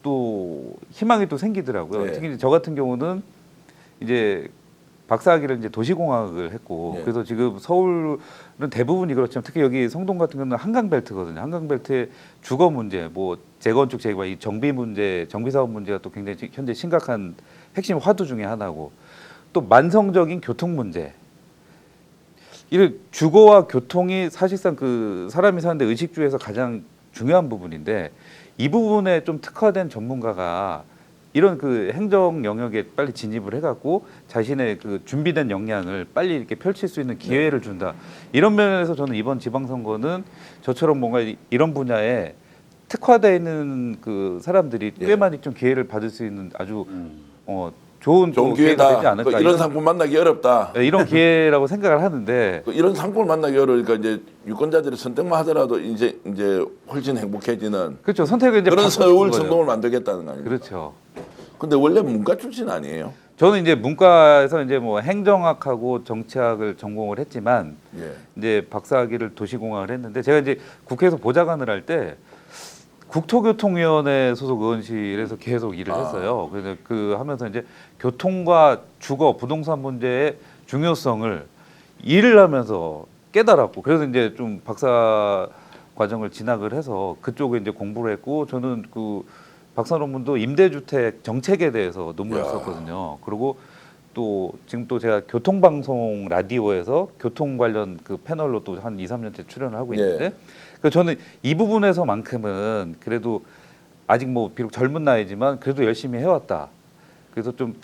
또 희망이 또 생기더라고요. 네. 특히 이제 저 같은 경우는 이제 박사학위를 이제 도시공학을 했고 네. 그래서 지금 서울은 대부분이 그렇지만 특히 여기 성동 같은 경우는 한강벨트거든요. 한강벨트의 주거 문제, 뭐 재건축 재개발, 이 정비 문제, 정비 사업 문제가 또 굉장히 현재 심각한 핵심 화두 중에 하나고 또 만성적인 교통 문제. 이 주거와 교통이 사실상 그 사람이 사는데 의식주에서 가장 중요한 부분인데 이 부분에 좀 특화된 전문가가 이런 그 행정 영역에 빨리 진입을 해갖고 자신의 그 준비된 역량을 빨리 이렇게 펼칠 수 있는 기회를 준다. 이런 면에서 저는 이번 지방선거는 저처럼 뭔가 이런 분야에 특화되어 있는 그 사람들이 꽤 많이 좀 기회를 받을 수 있는 아주 좋은 또 기회가 되지 기회다. 않을까. 이런 상품 만나기 어렵다. 네, 이런 기회라고 생각을 하는데 이런 상품을 만나기 어려우니까 이제 유권자들이 선택만 하더라도 이제 훨씬 행복해지는 그렇죠. 선택을 이제 그런 바꾸는 서울 거죠. 성동을 만들겠다는 거 아닙니까? 그렇죠. 근데 원래 문과 출신 아니에요? 저는 이제 문과에서 이제 뭐 행정학하고 정치학을 전공을 했지만 예. 이제 박사학위를 도시공학을 했는데 제가 이제 국회에서 보좌관을 할 때 국토교통위원회 소속 의원실에서 계속 일을 했어요. 그래서 그 하면서 이제 교통과 주거, 부동산 문제의 중요성을 일을 하면서 깨달았고 그래서 이제 좀 박사 과정을 진학을 해서 그쪽에 이제 공부를 했고 저는 그 박사 논문도 임대주택 정책에 대해서 논문을 야. 썼거든요. 그리고 또 지금 또 제가 교통방송 라디오에서 교통 관련 그 패널로 또 한 2, 3년째 출연을 하고 있는데 그래서 저는 이 부분에서만큼은 그래도 아직 뭐 비록 젊은 나이지만 그래도 열심히 해왔다. 그래서 좀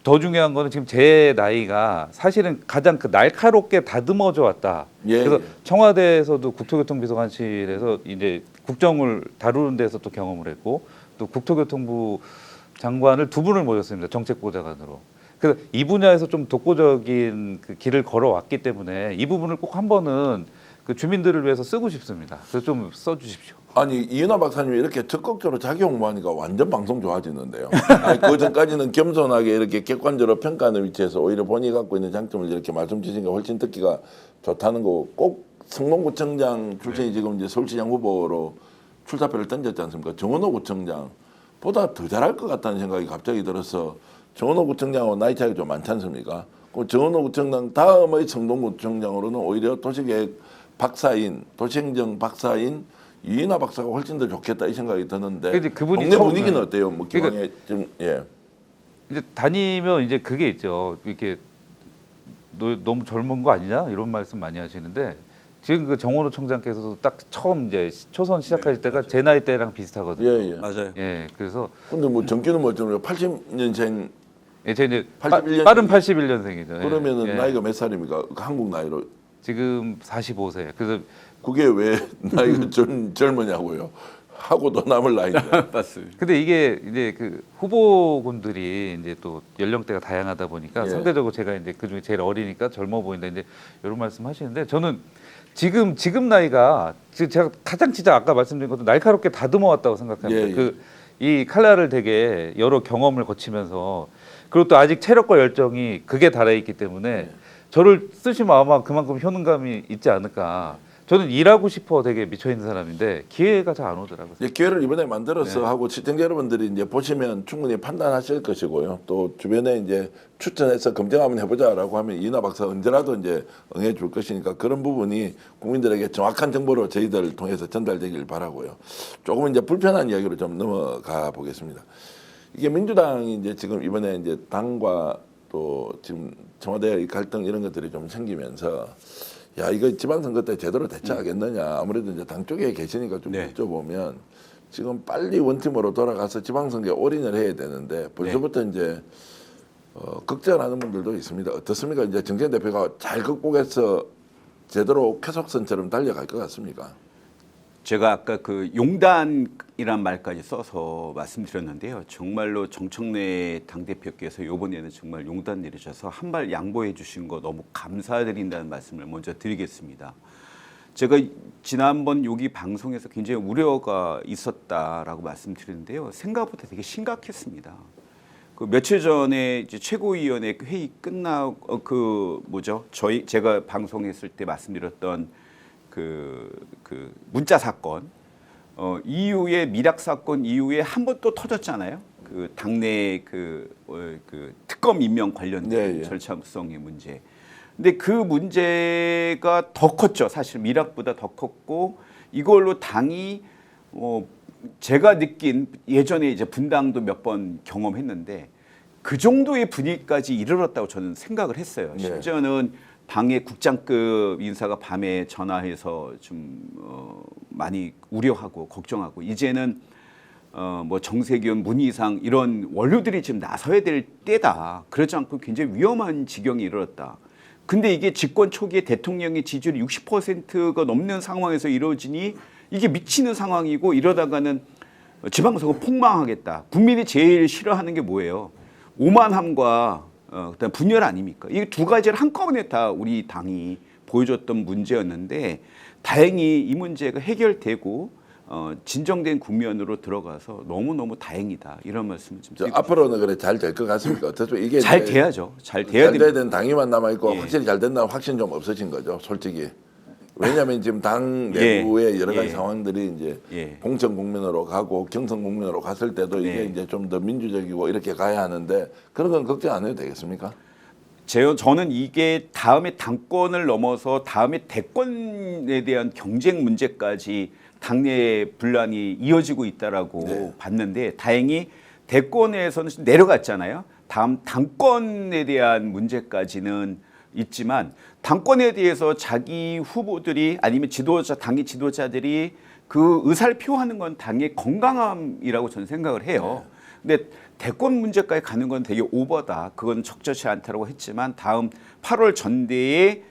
더 중요한 거는 지금 제 나이가 사실은 가장 그 날카롭게 다듬어져 왔다. 예, 그래서 예. 청와대에서도 국토교통비서관실에서 이제 국정을 다루는 데서 또 경험을 했고 또 국토교통부 장관을 두 분을 모셨습니다. 정책보좌관으로. 그래서 이 분야에서 좀 독보적인 그 길을 걸어왔기 때문에 이 부분을 꼭 한 번은 그 주민들을 위해서 쓰고 싶습니다. 그래서 좀 써주십시오. 아니 이은하 박사님이 이렇게 적극적으로 자기 홍보하니까 완전 방송 좋아지는데요. 아니, 그 전까지는 겸손하게 이렇게 객관적으로 평가하는 위치에서 오히려 본인이 갖고 있는 장점을 이렇게 말씀 주시니까 훨씬 듣기가 좋다는 거고 꼭 성동구청장 출신이 지금 이제 서울시장 후보로 출사표를 던졌지 않습니까? 정원호 구청장보다 더 잘할 것 같다는 생각이 갑자기 들어서 정원호 구청장하고 나이 차이가 좀 많지 않습니까? 그 정원호 구청장 다음의 성동구청장으로는 오히려 도시계획 박사인 도시행정 박사인 이인하 박사가 훨씬 더 좋겠다 이 생각이 드는데 근데 그분이 동네 처음에- 분위기는 어때요? 뭐 그러니까- 기왕에 좀 예. 이제 다니면 이제 그게 있죠. 이렇게 너 너무 젊은 거 아니냐 이런 말씀 많이 하시는데 지금 그 정원호 청장께서도 딱 처음 이제 초선 시작하실 때가 제 나이 때랑 비슷하거든요. 예, 예. 맞아요. 예, 그래서 근데 뭐 정기는 뭐 좀 80년생 예, 제 이제 81년 빠른 81년생이죠. 그러면은 나이가 몇 살입니까? 한국 나이로 지금 45세. 그래서 그게 왜 나이가 젊으냐고요? 하고도 남을 나이인데. 맞습니다. 근데 이게 이제 그 후보군들이 이제 또 연령대가 다양하다 보니까 예. 상대적으로 제가 이제 그 중에 제일 어리니까 젊어 보인다 이제 이런 말씀 하시는데 저는 지금 나이가 제가 가장 진짜 아까 말씀드린 것도 날카롭게 다듬어 왔다고 생각합니다. 예, 예. 그 이 칼날을 되게 여러 경험을 거치면서 그리고 또 아직 체력과 열정이 극에 달해 있기 때문에 예. 저를 쓰시면 아마 그만큼 효능감이 있지 않을까. 저는 일하고 싶어 되게 미쳐 있는 사람인데 기회가 잘 안 오더라고요. 이제 기회를 이번에 만들어서 하고 시청자 여러분들이 이제 보시면 충분히 판단하실 것이고요. 또 주변에 이제 추천해서 검증 한번 해보자라고 하면 이인하 박사 언제라도 이제 응해줄 것이니까 그런 부분이 국민들에게 정확한 정보로 저희들 통해서 전달되길 바라고요. 조금 이제 불편한 이야기로 좀 넘어가 보겠습니다. 이게 민주당이 이제 지금 이번에 이제 당과 또 지금 청와대의 갈등 이런 것들이 좀 생기면서 야 이거 지방선거 때 제대로 대처하겠느냐 아무래도 이제 당 쪽에 계시니까 좀 네. 여쭤보면 지금 빨리 원팀으로 돌아가서 지방선거에 올인을 해야 되는데 벌써부터 이제 걱정하는 분들도 있습니다. 어떻습니까? 이제 정세현 대표가 잘 극복해서 제대로 쾌속선처럼 달려갈 것 같습니까? 제가 아까 그 용단이란 말까지 써서 말씀드렸는데요. 정말로 정청래 당대표께서 이번에는 정말 용단 내리셔서 한 발 양보해 주신 거 너무 감사드린다는 말씀을 먼저 드리겠습니다. 제가 지난번 여기 방송에서 굉장히 우려가 있었다라고 말씀드렸는데요. 생각보다 되게 심각했습니다. 그 며칠 전에 이제 최고위원회 회의 끝나고 제가 방송했을 때 말씀드렸던 그 문자 사건 이후에 미락 사건 이후에 한 번 또 터졌잖아요. 그 당내 그 특검 임명 관련된 네, 예. 절차성의 문제. 근데 그 문제가 더 컸죠. 사실 미락보다 더 컸고 이걸로 당이 제가 느낀 예전에 이제 분당도 몇 번 경험했는데 그 정도의 분위기까지 이르렀다고 저는 생각을 했어요. 네. 심지어는 당의 국장급 인사가 밤에 전화해서 좀 많이 우려하고 걱정하고 이제는 뭐 정세균, 문희상 이런 원료들이 지금 나서야 될 때다. 그렇지 않고 굉장히 위험한 지경에 이르렀다. 근데 이게 집권 초기에 대통령의 지지율이 60%가 넘는 상황에서 이루어지니 이게 미치는 상황이고 이러다가는 지방선거 폭망하겠다. 국민이 제일 싫어하는 게 뭐예요? 오만함과 그다음 분열 아닙니까? 이 두 가지를 한꺼번에 다 우리 당이 보여줬던 문제였는데 다행히 이 문제가 해결되고 진정된 국면으로 들어가서 너무너무 다행이다. 이런 말씀을 좀 드리고 앞으로는 그래 잘 될 것 같습니까? 어떻습니까? 이게 잘 이제 돼야죠. 잘 돼야 잘 됩니다. 돼야 되는 당이만 남아 있고 예. 확실히 잘 된다는 확신 좀 없어진 거죠, 솔직히. 왜냐하면 지금 당 예. 내부의 여러 가지 예. 상황들이 이제 예. 공천 국면으로 가고 경선 국면으로 갔을 때도 이게 네. 이제 좀 더 민주적이고 이렇게 가야 하는데 그런 건 걱정 안 해도 되겠습니까? 저는 이게 다음에 당권을 넘어서 다음에 대권에 대한 경쟁 문제까지 당내 분란이 이어지고 있다라고 네. 봤는데 다행히 대권에서는 내려갔잖아요. 다음 당권에 대한 문제까지는 있지만 당권에 대해서 자기 후보들이 아니면 지도자 당의 지도자들이 그 의사를 표하는 건 당의 건강함이라고 저는 생각을 해요. 근데 대권 문제까지 가는 건 되게 오버다. 그건 적절치 않다고 했지만 다음 8월 전대에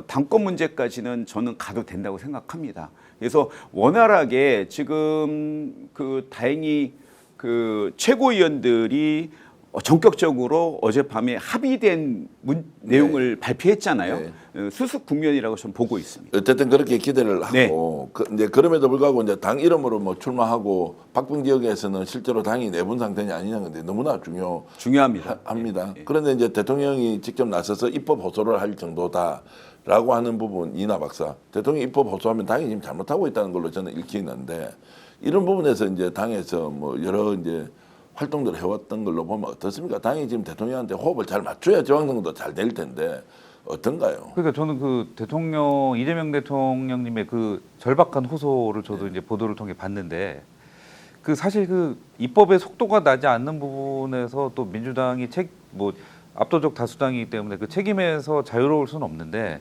당권 문제까지는 저는 가도 된다고 생각합니다. 그래서 원활하게 지금 그 다행히 그 최고위원들이 전격적으로 어젯밤에 합의된 내용을 발표했잖아요. 수습 국면이라고 저는 보고 있습니다. 어쨌든 그렇게 기대를 하고 네. 이제 그럼에도 불구하고 이제 당 이름으로 뭐 출마하고 박빙 지역에서는 실제로 당이 내분 상태냐 아니냐 근데 너무나 중요합니다. 합니다. 그런데 이제 대통령이 직접 나서서 입법 호소를 할 정도다라고 하는 부분 이나 박사 대통령이 입법 호소하면 당이 지금 잘못하고 있다는 걸로 저는 읽히는데 이런 부분에서 이제 당에서 뭐 여러 이제 활동들을 해왔던 걸로 보면 어떻습니까? 당이 지금 대통령한테 호흡을 잘 맞춰야 지방선거도 잘 될 텐데 어떤가요? 그러니까 저는 그 대통령 이재명 대통령님의 그 절박한 호소를 저도 이제 보도를 통해 봤는데 그 사실 그 입법의 속도가 나지 않는 부분에서 또 민주당이 뭐 압도적 다수당이기 때문에 그 책임에서 자유로울 수는 없는데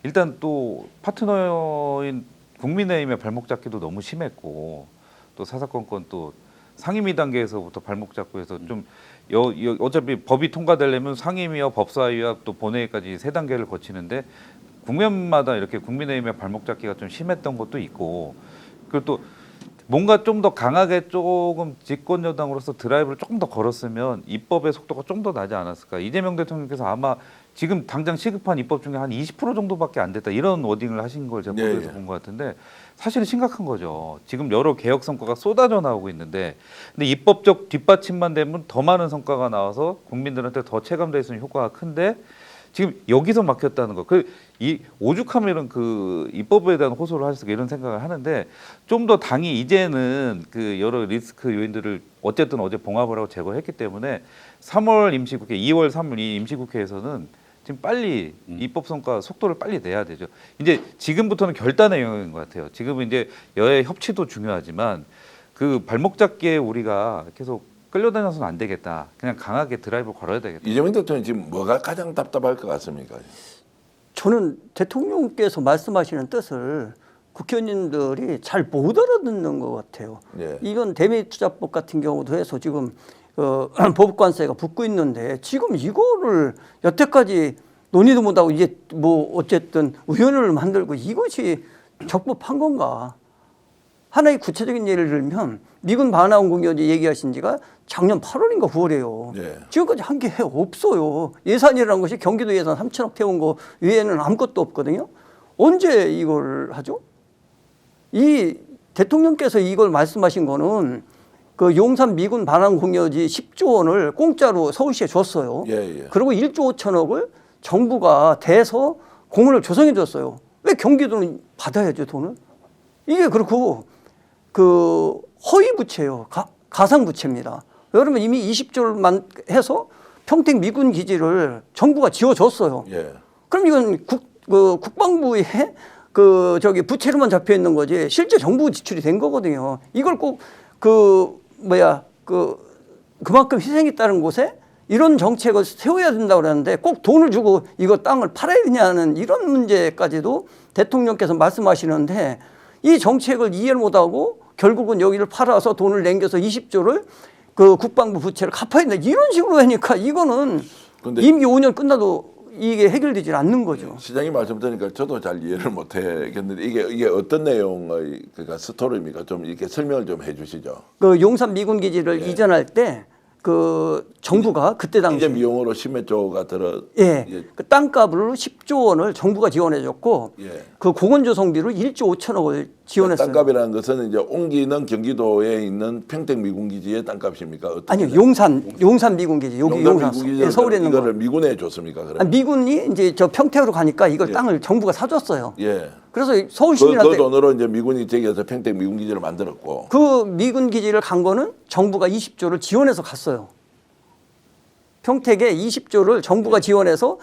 일단 또 파트너인 국민의힘의 발목 잡기도 너무 심했고 또 사사건건 또 상임위 단계에서부터 발목 잡고 해서 좀 어차피 법이 통과되려면 상임위와 법사위와 또 본회의까지 3단계를 거치는데 국면마다 이렇게 국민의힘의 발목 잡기가 좀 심했던 것도 있고 그리고 또 뭔가 좀 더 강하게 조금 집권 여당으로서 드라이브를 조금 더 걸었으면 입법의 속도가 좀 더 나지 않았을까. 이재명 대통령께서 아마 지금 당장 시급한 입법 중에 한 20% 정도밖에 안 됐다 이런 워딩을 하신 걸 제가 보도에서 본 것 같은데 사실은 심각한 거죠. 지금 여러 개혁 성과가 쏟아져 나오고 있는데 근데 입법적 뒷받침만 되면 더 많은 성과가 나와서 국민들한테 더 체감될 수 있는 효과가 큰데 지금 여기서 막혔다는 거. 이 오죽하면 그 입법에 대한 호소를 하셨을까 이런 생각을 하는데 좀 더 당이 이제는 그 여러 리스크 요인들을 어쨌든 어제 봉합을 하고 제거했기 때문에 3월 임시국회, 2월 3월 이 임시국회에서는 지금 빨리 입법 성과 속도를 빨리 내야 되죠. 이제 지금부터는 결단의 영역인 것 같아요. 지금은 이제 여야 협치도 중요하지만 그 발목 잡기에 우리가 계속 끌려다녀서는 안 되겠다. 그냥 강하게 드라이브 걸어야 되겠다. 이재명 대통령 지금 뭐가 가장 답답할 것 같습니까? 저는 대통령께서 말씀하시는 뜻을 국회의원님들이 잘 못 알아듣는 것 같아요. 예. 이건 대매투자법 같은 경우도 해서 지금 법관세가 붙고 있는데 지금 이거를 여태까지 논의도 못하고 이제 뭐 어쨌든 의원을 만들고 이것이 적법한 건가? 하나의 구체적인 예를 들면 미군 반환 공격이 얘기하신 지가 작년 8월인가 9월이에요. 예. 지금까지 한 게 없어요. 예산이라는 것이 경기도 예산 3천억 태운 거 외에는 아무것도 없거든요. 언제 이걸 하죠? 이 대통령께서 이걸 말씀하신 거는 그 용산 미군 반환 공여지 10조 원을 공짜로 서울시에 줬어요. 예. 그리고 1조 5천억을 정부가 대서 공원을 조성해 줬어요. 왜 경기도는 받아야죠, 돈을? 이게 그렇고 그 허위 부채예요. 가상 부채입니다. 여러분 이미 20조를 해서 평택 미군 기지를 정부가 지어줬어요. 예. 그럼 이건 국방부의 그 저기 부채로만 잡혀 있는 거지 실제 정부 지출이 된 거거든요. 이걸 꼭 그만큼 희생이 따른 곳에 이런 정책을 세워야 된다고 그러는데 꼭 돈을 주고 이거 땅을 팔아야 되냐는 이런 문제까지도 대통령께서 말씀하시는데 이 정책을 이해를 못하고 결국은 여기를 팔아서 돈을 남겨서 20조를 그 국방부 부채를 갚아야 된다 이런 식으로 하니까 이거는 근데 임기 5년 끝나도 이게 해결되지 않는 거죠. 시장님 말씀 들으니까 저도 잘 이해를 못 하겠는데 이게 어떤 내용의 그러니까 스토리입니까? 좀 이렇게 설명을 좀 해주시죠. 그 용산 미군 기지를 이전할 때 그 정부가 그때 당시 이제 미용으로 10몇 조가 들어. 예, 그 땅값으로 10조 원을 정부가 지원해줬고 예. 그 공원 조성비로 1조 5천억을 지원했어요. 땅값이라는 것은 이제 옮기는 경기도에 있는 평택 미군기지의 땅값입니까? 어떻게 아니요, 돼요? 용산 미군 기지 여기 용산 미군기지를 예, 서울에 있는 거. 이거를 미군에 줬습니까? 그러면? 미군이 이제 저 평택으로 가니까 이걸 예. 땅을 정부가 사줬어요. 예. 그래서 그 서울 시민한테 돈으로 이제 미군이 저기에서 평택 미군기지를 만들었고. 그 미군 기지를 간 거는 정부가 20조를 지원해서 갔어요. 평택에 20조를 정부가 지원해서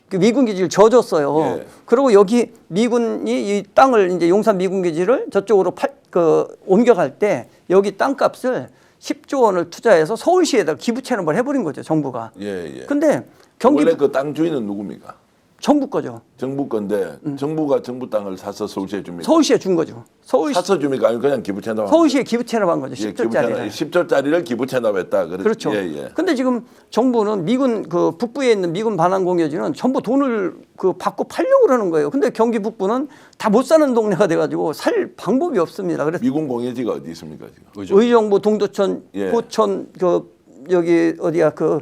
그 미군 기지를 줘줬어요. 예. 그리고 여기 미군이 이 땅을 이제 용산 미군 기지를 저쪽으로 옮겨갈 때 여기 땅값을 10조 원을 투자해서 서울시에다 기부 채널을 해버린 거죠, 정부가. 예. 근데 경기 원래 그 땅 주인은 누굽니까? 정부 거죠. 정부 건데 정부가 정부 땅을 사서 서울시에 줍니까? 서울시에 준 거죠. 사서 줍니까? 아니면 그냥 기부 체납? 서울시에 기부 체납한 거죠. 10조짜리를. 10조짜리를 기부 체납했다. 그렇죠. 예, 예. 근데 지금 정부는 미군 그 북부에 있는 미군 반환 공여지는 전부 돈을 그 받고 팔려고 그러는 거예요. 근데 경기 북부는 다 못 사는 동네가 돼가지고 살 방법이 없습니다. 그래서 미군 공예지가 어디 있습니까 지금? 의정부, 동두천, 예. 포천, 그 여기 어디야 그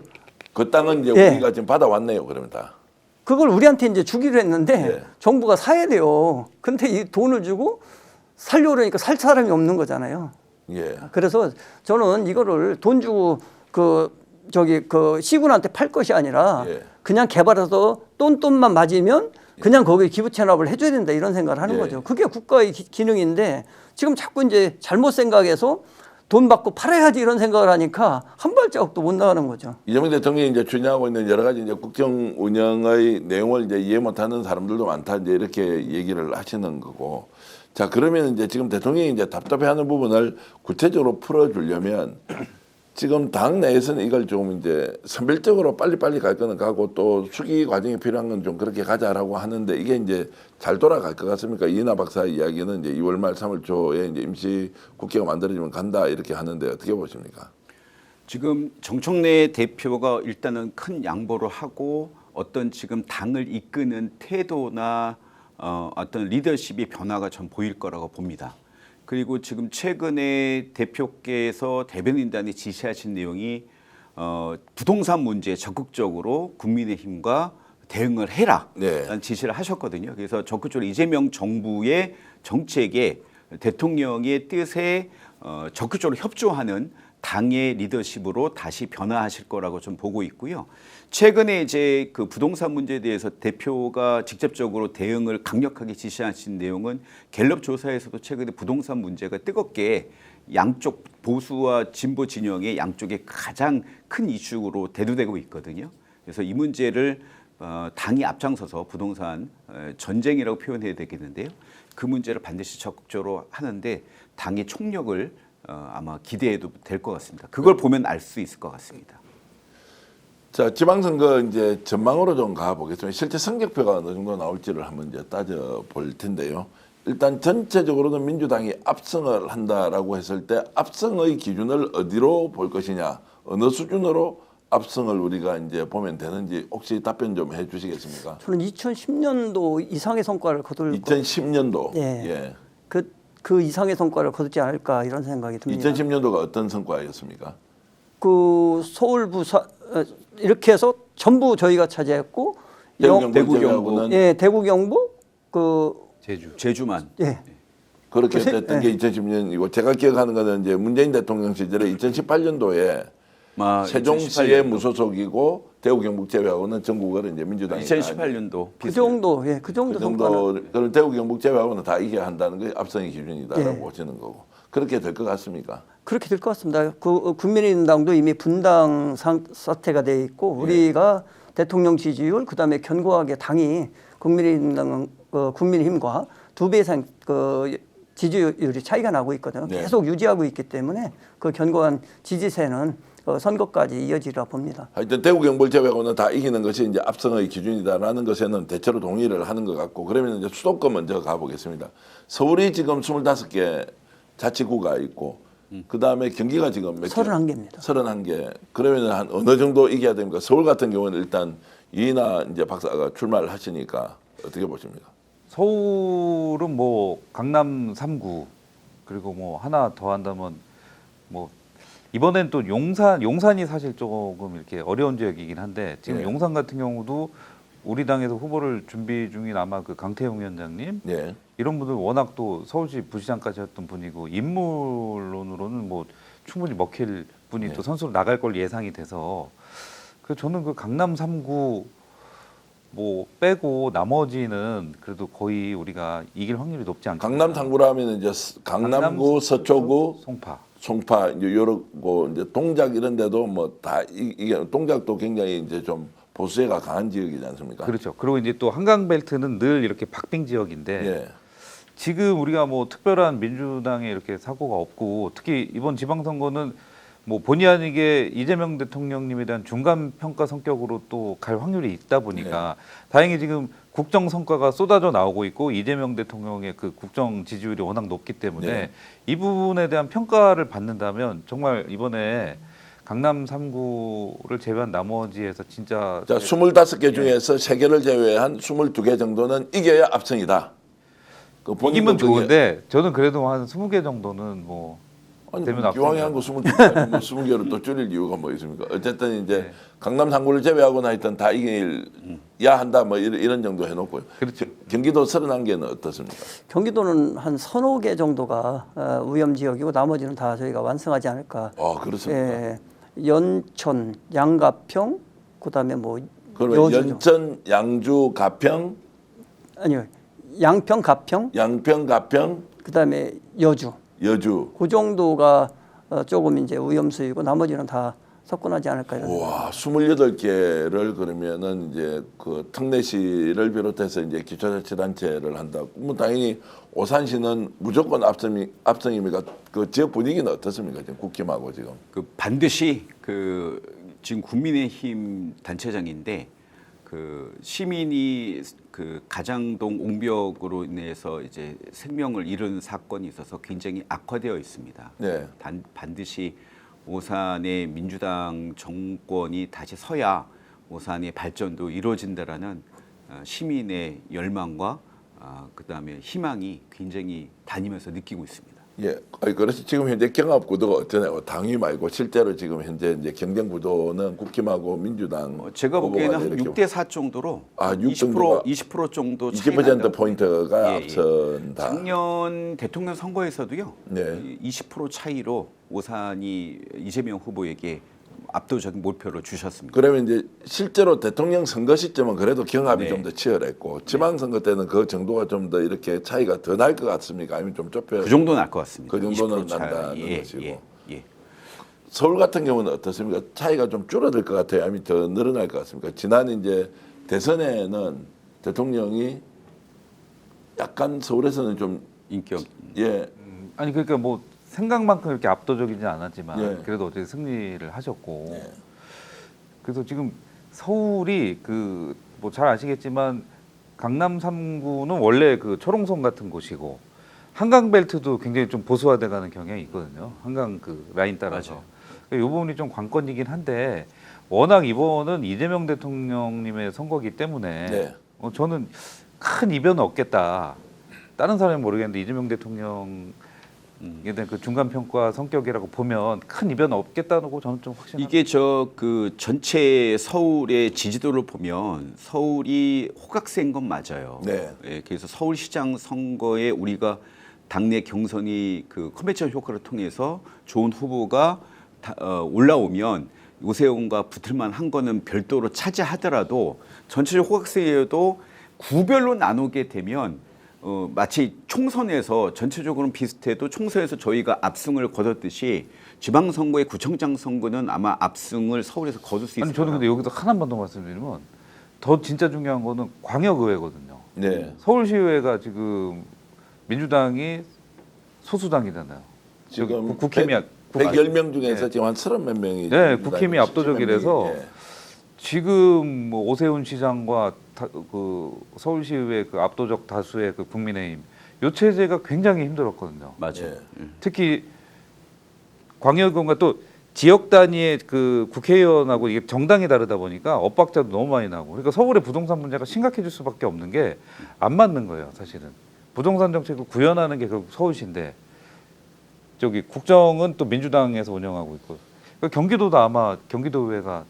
그 땅은 이제 예. 우리가 지금 받아왔네요. 그러면 다. 그걸 우리한테 이제 주기로 했는데 예. 정부가 사야 돼요. 근데 이 돈을 주고 살려고 그러니까 살 사람이 없는 거잖아요. 예. 그래서 저는 이거를 돈 주고 그 시군한테 팔 것이 아니라 예. 그냥 개발해서 똔똔만 맞으면 그냥 거기에 기부 체납을 해줘야 된다 이런 생각을 하는 예. 거죠. 그게 국가의 기능인데 지금 자꾸 이제 잘못 생각해서 돈 받고 팔아야지 이런 생각을 하니까 한 발자국도 못 나가는 거죠. 이재명 대통령이 이제 주장하고 있는 여러 가지 이제 국정 운영의 내용을 이제 이해 못하는 사람들도 많다 이제 이렇게 얘기를 하시는 거고. 자 그러면 이제 지금 대통령이 이제 답답해하는 부분을 구체적으로 풀어주려면 지금 당 내에서는 이걸 좀 이제 선별적으로 빨리빨리 갈 거는 가고 또 수기 과정이 필요한 건 좀 그렇게 가자라고 하는데 이게 이제 잘 돌아갈 것 같습니까? 이인하 박사 이야기는 이제 2월 말 3월 초에 이제 임시 국회가 만들어지면 간다 이렇게 하는데 어떻게 보십니까? 지금 정청래 대표가 일단은 큰 양보를 하고 어떤 지금 당을 이끄는 태도나 어떤 리더십의 변화가 전 보일 거라고 봅니다. 그리고 지금 최근에 대표께서 대변인단에 지시하신 내용이 부동산 문제에 적극적으로 국민의힘과 대응을 해라 네. 라는 지시를 하셨거든요. 그래서 적극적으로 이재명 정부의 정책에 대통령의 뜻에 적극적으로 협조하는 당의 리더십으로 다시 변화하실 거라고 좀 보고 있고요. 최근에 이제 그 부동산 문제에 대해서 대표가 직접적으로 대응을 강력하게 지시하신 내용은 갤럽 조사에서도 최근에 부동산 문제가 뜨겁게 양쪽 보수와 진보 진영의 양쪽에 가장 큰 이슈로 대두되고 있거든요. 그래서 이 문제를 당이 앞장서서 부동산 전쟁이라고 표현해야 되겠는데요. 그 문제를 반드시 적극적으로 하는데 당의 총력을 아마 기대해도 될 것 같습니다. 그걸 보면 알 수 있을 것 같습니다. 자 지방선거 이제 전망으로 좀 가보겠습니다. 실제 성적표가 어느 정도 나올지를 한번 이제 따져 볼 텐데요. 일단 전체적으로는 민주당이 압승을 한다라고 했을 때 압승의 기준을 어디로 볼 것이냐, 어느 수준으로 압승을 우리가 이제 보면 되는지 혹시 답변 좀 해주시겠습니까? 저는 2010년도 이상의 성과를 거둘 2010년도. 예. 예. 그 이상의 성과를 거두지 않을까 이런 생각이 듭니다. 2010년도가 어떤 성과였습니까? 그 서울 부산 이렇게 해서 전부 저희가 차지했고 대구 경북은 예, 대구 경북 그 제주만. 예. 그렇게 그 됐던 게 2010년이고 제가 기억하는 거는 이제 문재인 대통령 시절에 2018년도에 세종시의 무소속이고 대구 경북 제외하고는 전국을 이제 민주당이 2018년도 그 정도 예, 그 정도 성과는 그럼 대구 경북 제외하고는 다 이겨야 한다는 게 압승의 기준이다라고 예. 보시는 거고 그렇게 될 것 같습니까? 그렇게 될 것 같습니다. 그 국민의힘당도 이미 분당 사태가 돼 있고 우리가 대통령 지지율 그다음에 견고하게 당이 국민의힘당 국민의힘과 2배 이상 그 지지율이 차이가 나고 있거든요. 네. 계속 유지하고 있기 때문에 그 견고한 지지세는 선거까지 이어지리라 봅니다. 하여튼 대구 경북 제외하고는 다 이기는 것이 이제 압승의 기준이다라는 것에는 대체로 동의를 하는 것 같고 그러면 이제 수도권 먼저 가보겠습니다. 서울이 지금 25개 자치구가 있고 그 다음에 경기가 지금 몇 개? 31개입니다. 31개. 그러면 한 어느 정도 이겨야 됩니까? 서울 같은 경우는 일단 이인하 이제 박사가 출마를 하시니까 어떻게 보십니까? 서울은 뭐 강남 3구 그리고 뭐 하나 더 한다면 뭐 이번엔 또 용산이 사실 조금 이렇게 어려운 지역이긴 한데 지금 네. 용산 같은 경우도 우리 당에서 후보를 준비 중인 아마 그 강태용 위원장님 네. 이런 분들 워낙 또 서울시 부시장까지 했던 분이고 인물론으로는 뭐 충분히 먹힐 분이 네. 또 선수로 나갈 걸 예상이 돼서 그 저는 그 강남 3구 뭐 빼고 나머지는 그래도 거의 우리가 이길 확률이 높지 않겠나. 강남 3구라 하면 이제 강남구, 서초구, 송파 이제 요러고 이제 동작 이런 데도 뭐 다 이게 동작도 굉장히 이제 좀 보수세가 강한 지역이지 않습니까? 그렇죠. 그리고 이제 또 한강벨트는 늘 이렇게 박빙 지역인데 예. 지금 우리가 뭐 특별한 민주당에 이렇게 사고가 없고 특히 이번 지방선거는 뭐 본의 아니게 이재명 대통령님에 대한 중간 평가 성격으로 또 갈 확률이 있다 보니까 다행히 지금 국정 성과가 쏟아져 나오고 있고 이재명 대통령의 그 국정 지지율이 워낙 높기 때문에 네. 이 부분에 대한 평가를 받는다면 정말 이번에 강남 3구를 제외한 나머지에서 진짜 자, 25개 중에서 3개를 제외한 22개 정도는 이겨야 압승이다. 그 본인도 이기면 그게- 좋은데 저는 그래도 한 20개 정도는 뭐 아니, 되면 뭐 기왕에 압승이다. 한 거 22개, 뭐 20개를 또 줄일 이유가 뭐 있습니까? 어쨌든 이제 네. 강남 3구를 제외하고는 하여튼 다 이겨야 한다 뭐 이런 정도 해놓고요. 그렇죠. 경기도 31개는 어떻습니까? 경기도는 한 서너 개 정도가 위험 지역이고 나머지는 다 저희가 완성하지 않을까. 그렇습니다. 예, 연천, 양가평, 그다음에 뭐 그러면 여주죠. 연천, 양주, 가평, 아니요, 양평, 가평, 양평, 가평, 그다음에 여주. 여주. 그 정도가 조금 이제 위험수이고 나머지는 다 석권하지 않을까 이런. 와, 28개를 그러면은 이제 그 특례시를 비롯해서 이제 기초자치단체를 한다. 뭐 당연히 오산시는 무조건 압승입니까? 그 지역 분위기는 어떻습니까? 지금 국힘하고 지금. 그 반드시 그 지금 국민의힘 단체장인데 그 시민이 그 가장동 옹벽으로 인해서 이제 생명을 잃은 사건이 있어서 굉장히 악화되어 있습니다. 네. 반드시 오산의 민주당 정권이 다시 서야 오산의 발전도 이루어진다라는 시민의 열망과 그다음에 희망이 굉장히 다니면서 느끼고 있습니다. 예. 그래서 지금 현재 경합 구도가 어떠냐고 당위 말고 실제로 지금 현재 이제 경쟁 구도는 국힘하고 민주당 제가 보기에는 후보가 한 이렇게 6대 4 정도로 6 정도가 20% 정도 차이 20% 난다고 포인트가 예, 예. 앞선다. 작년 대통령 선거에서도요. 네. 20% 차이로 오산이 이재명 후보에게 압도적인 몰표를 주셨습니다. 그러면 이제 실제로 대통령 선거 시점은 그래도 경합이 네. 좀 더 치열했고 지방선거 때는 그 정도가 좀 더 이렇게 차이가 더 날 것 같습니까? 아니면 좀 좁혀? 그 정도 날 것 같습니다. 그 정도는 20% 차이. 난다는 것이고. 예. 서울 같은 경우는 어떻습니까? 차이가 좀 줄어들 것 같아요? 아니면 더 늘어날 것 같습니까? 지난 이제 대선에는 대통령이 약간 서울에서는 좀 인격. 예, 아니 그러니까 뭐 생각만큼 이렇게 압도적이진 않았지만 예. 그래도 어쨌든 승리를 하셨고 예. 그래서 지금 서울이 그 뭐 잘 아시겠지만 강남 3구는 원래 그 초롱성 같은 곳이고 한강벨트도 굉장히 좀 보수화돼가는 경향이 있거든요. 한강 그 라인 따라서 맞아요. 이 부분이 좀 관건이긴 한데 워낙 이번은 이재명 대통령님의 선거기 때문에 네. 저는 큰 이변은 없겠다. 다른 사람은 모르겠는데 이재명 대통령에 대한 그 중간 평가 성격이라고 보면 큰 이변은 없겠다고 저는 좀 확신합니다. 이게 그 전체 서울의 지지도를 보면 서울이 호각세인 건 맞아요. 네. 예, 그래서 서울시장 선거에 우리가 당내 경선이 그 컨벤션 효과를 통해서 좋은 후보가 올라오면 오세훈과 붙을만 한 거는 별도로 차지하더라도 전체적 호각세여도 구별로 나누게 되면 마치 총선에서 전체적으로는 비슷해도 총선에서 저희가 압승을 거뒀듯이 지방선거의 구청장 선거는 아마 압승을 서울에서 거둘 수 있을 아니 저는 근데 여기서 하나만 더 말씀드리면 더 진짜 중요한 거는 광역의회거든요. 네. 서울시의회가 지금 민주당이 소수당이잖아요. 지금 국힘이 110명 중에서 네. 지금 한 30몇 명이 네, 국힘이 압도적이라서 예. 지금 뭐 오세훈 시장과 그 서울시의회 그 압도적 다수의 그 국민의힘 요 체제가 굉장히 힘들었거든요. 맞아요. 예. 특히 광역의원과 또 지역 단위의 그 국회의원하고 이게 정당이 다르다 보니까 엇박자도 너무 많이 나고 그러니까 서울의 부동산 문제가 심각해질 수밖에 없는 게 안 맞는 거예요, 사실은. 부동산 정책을 구현하는 게 결국 서울시인데 저기 국정은 또 민주당에서 운영하고 있고 그러니까 경기도도 아마 경기도의회가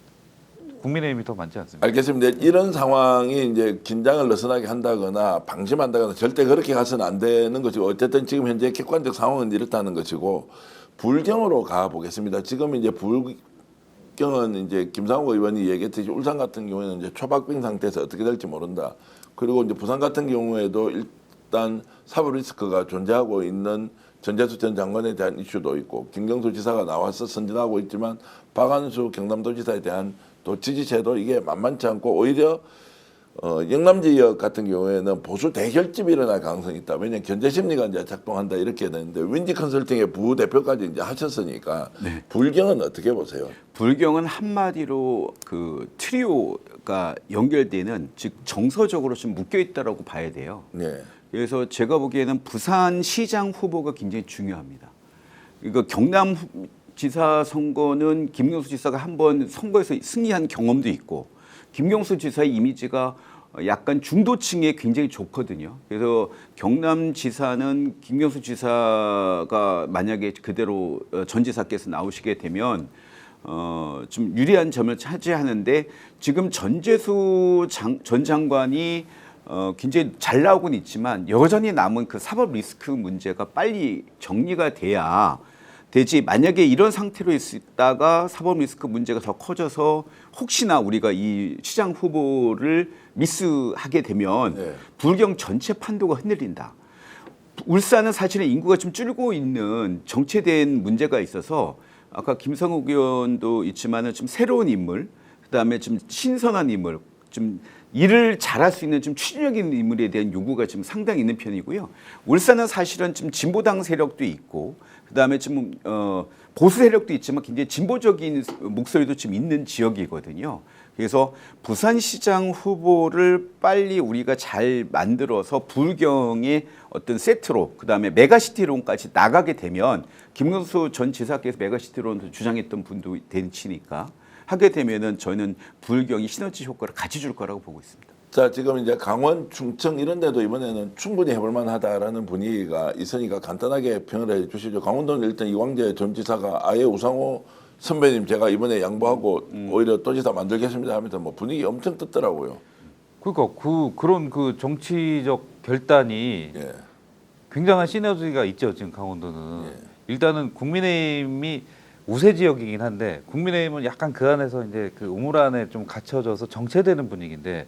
국민의힘이 더 많지 않습니까? 알겠습니다. 이런 상황이 이제 긴장을 느슨하게 한다거나 방심한다거나 절대 그렇게 가서는 안 되는 것이고 어쨌든 지금 현재 객관적 상황은 이렇다는 것이고 불경으로 가 보겠습니다. 지금 이제 불경은 이제 김상호 의원이 얘기했듯이 울산 같은 경우에는 이제 초박빙 상태에서 어떻게 될지 모른다. 그리고 이제 부산 같은 경우에도 일단 사법 리스크가 존재하고 있는 전재수 전 장관에 대한 이슈도 있고 김경수 지사가 나와서 선진하고 있지만 박한수 경남도지사에 대한 또 지지세도 이게 만만치 않고 오히려 영남 지역 같은 경우에는 보수 대결집이 일어날 가능성이 있다. 왜냐하면 견제 심리가 이제 작동한다 이렇게 되는데 윈지 컨설팅의 부대표까지 이제 하셨으니까 불경은 어떻게 보세요? 불경은 한마디로 그 트리오가 연결되는 즉 정서적으로 좀 묶여 있다라고 봐야 돼요. 네. 그래서 제가 보기에는 부산시장 후보가 굉장히 중요합니다. 이거 경남지사 선거는 김경수 지사가 한번 선거에서 승리한 경험도 있고 김경수 지사의 이미지가 약간 중도층에 굉장히 좋거든요. 그래서 경남지사는 김경수 지사가 만약에 그대로 전 지사께서 나오시게 되면 좀 유리한 점을 차지하는데 지금 전재수 전 장관이 굉장히 잘 나오고는 있지만 여전히 남은 그 사법 리스크 문제가 빨리 정리가 돼야 되지. 만약에 이런 상태로 있다가 사법 리스크 문제가 더 커져서 혹시나 우리가 이 시장 후보를 미스하게 되면 네. 불경 전체 판도가 흔들린다. 울산은 사실은 인구가 좀 줄고 있는 정체된 문제가 있어서 아까 김성욱 의원도 있지만은 좀 새로운 인물, 그다음에 좀 신선한 인물, 좀 일을 잘할 수 있는 좀 추진력 있는 인물에 대한 요구가 좀 상당히 있는 편이고요. 울산은 사실은 좀 진보당 세력도 있고, 그다음에 좀 보수 세력도 있지만 굉장히 진보적인 목소리도 좀 있는 지역이거든요. 그래서 부산시장 후보를 빨리 우리가 잘 만들어서 불경의 어떤 세트로 그다음에 메가시티론까지 나가게 되면 김경수 전 지사께서 메가시티론 주장했던 분도 된치니까 하게 되면은 저는 불경이 시너지 효과를 같이 줄 거라고 보고 있습니다. 자, 지금 이제 강원, 충청 이런 데도 이번에는 충분히 해볼 만하다라는 분위기가 있으니까 간단하게 평을 해 주시죠. 강원도는 일단 이광재 전 지사가 아예 우상호 선배님 제가 이번에 양보하고 오히려 도지사 만들겠습니다 하면서 뭐 분위기 엄청 떴더라고요. 그러니까 그런 그 정치적 결단이 예. 굉장한 시너지가 있죠. 지금 강원도는 예. 일단은 국민의힘이 우세 지역이긴 한데 국민의힘은 약간 그 안에서 이제 그 우물 안에 좀 갇혀져서 정체되는 분위기인데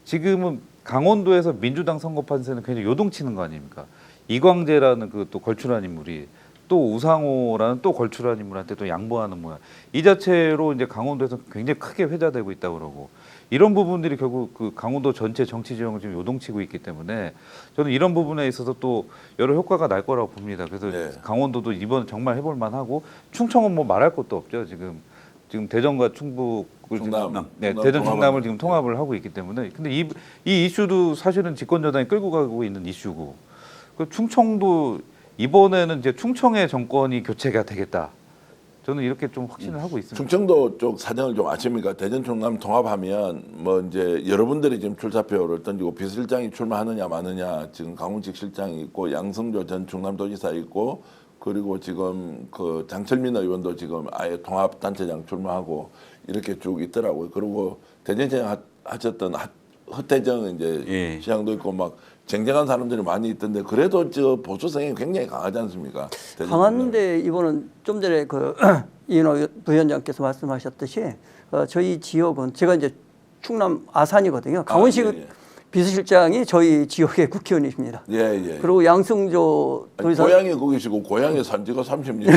지금은 강원도에서 민주당 선거 판세는 굉장히 요동치는 거 아닙니까? 이광재라는 그 또 걸출한 인물이 또 우상호라는 또 걸출한 인물한테 또 양보하는 모양. 이 자체로 이제 강원도에서 굉장히 크게 회자되고 있다고 그러고 이런 부분들이 결국 그 강원도 전체 정치 지형을 지금 요동치고 있기 때문에 저는 이런 부분에 있어서 또 여러 효과가 날 거라고 봅니다. 그래서 네. 강원도도 이번 정말 해볼 만하고 충청은 뭐 말할 것도 없죠. 지금 대전과 충북을 충남. 지금, 네, 충남 대전 통합을. 충남을 지금 통합을 하고 있기 때문에 근데 이 이슈도 사실은 집권 여당이 끌고 가고 있는 이슈고 그 충청도 이번에는 이제 충청의 정권이 교체가 되겠다. 저는 이렇게 좀 확신을 하고 있습니다. 충청도 쪽 사정을 좀 아십니까? 대전 충남 통합하면 뭐 이제 여러분들이 지금 출사표를 던지고 비서실장이 출마하느냐 마느냐 지금 강훈식 실장이 있고 양성조 전 충남도지사 있고 그리고 지금 그 장철민 의원도 지금 아예 통합단체장 출마하고 이렇게 쭉 있더라고요. 그리고 대전시장 하셨던 허태정 이제 예. 시장도 있고 막 쟁쟁한 사람들이 많이 있던데 그래도 저 보수성이 굉장히 강하지 않습니까? 대전 강한데 이번은 좀 전에 그 이인호 부위원장께서 말씀하셨듯이 저희 지역은 제가 이제 충남 아산이거든요. 강원식 예. 비서실장이 저희 지역의 국회의원이십니다. 예, 예. 그리고 양승조 도지사, 고향이 거기시고 고향의 산지가 30년.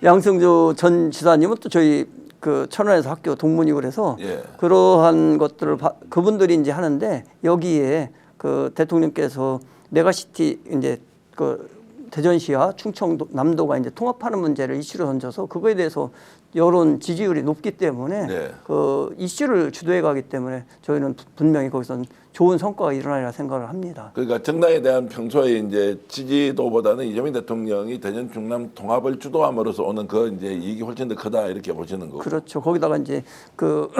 양승조 전 지사님은 또 저희 그 천안에서 학교 동문이고 그래서 예. 그러한 것들을 그분들이 이제 하는데 여기에 그 대통령께서 메가시티 이제 그 대전시와 충청도 남도가 이제 통합하는 문제를 이슈로 던져서 그거에 대해서 여론 지지율이 높기 때문에 네. 그 이슈를 주도해 가기 때문에 저희는 분명히 거기서 좋은 성과가 일어나리라 생각을 합니다. 그러니까 정당에 대한 평소에 이제 지지도보다는 이재명 대통령이 대전 충남 통합을 주도함으로써 오는 그 이제 이익이 훨씬 더 크다 이렇게 보시는 거고. 그렇죠. 거기다가 이제 그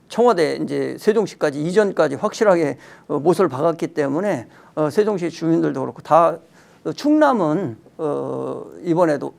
청와대 이제 세종시까지 이전까지 확실하게 못을 박았기 때문에 세종시 주민들도 그렇고 다 충남은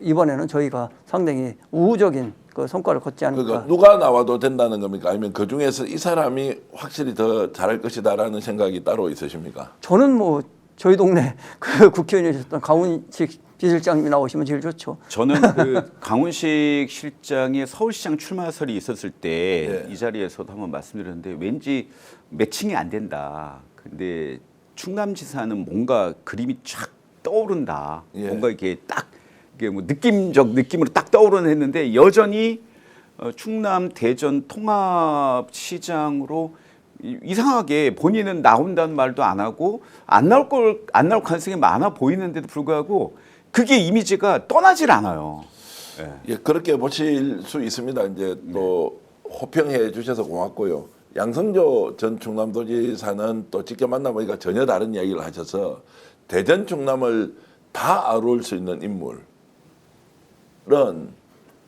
이번에는 저희가 상당히 우호적인 그 성과를 거치 않을까. 그러니까 누가 나와도 된다는 겁니까? 아니면 그 중에서 이 사람이 확실히 더 잘할 것이다라는 생각이 따로 있으십니까? 저는 뭐 저희 동네 그 국회의원이셨던 강훈식 비서실장님이 나오시면 제일 좋죠. 저는 그 강훈식 실장의 서울시장 출마설이 있었을 때 이 자리에서도 한번 말씀드렸는데 왠지 매칭이 안 된다. 근데 충남지사는 뭔가 그림이 쫙 떠오른다. 예. 뭔가 이게 딱 이게 뭐 느낌적 느낌으로 딱 떠오르는 했는데 여전히 충남 대전 통합시장으로 이상하게 본인은 나온다는 말도 안 하고 안 나올 가능성이 많아 보이는데도 불구하고 그게 이미지가 떠나질 않아요. 예, 그렇게 보실 수 있습니다. 이제 또 호평해 주셔서 고맙고요. 양성조 전 충남도지사는 또 직접 만나보니까 전혀 다른 이야기를 하셔서 대전 충남을 다 아우를 수 있는 인물은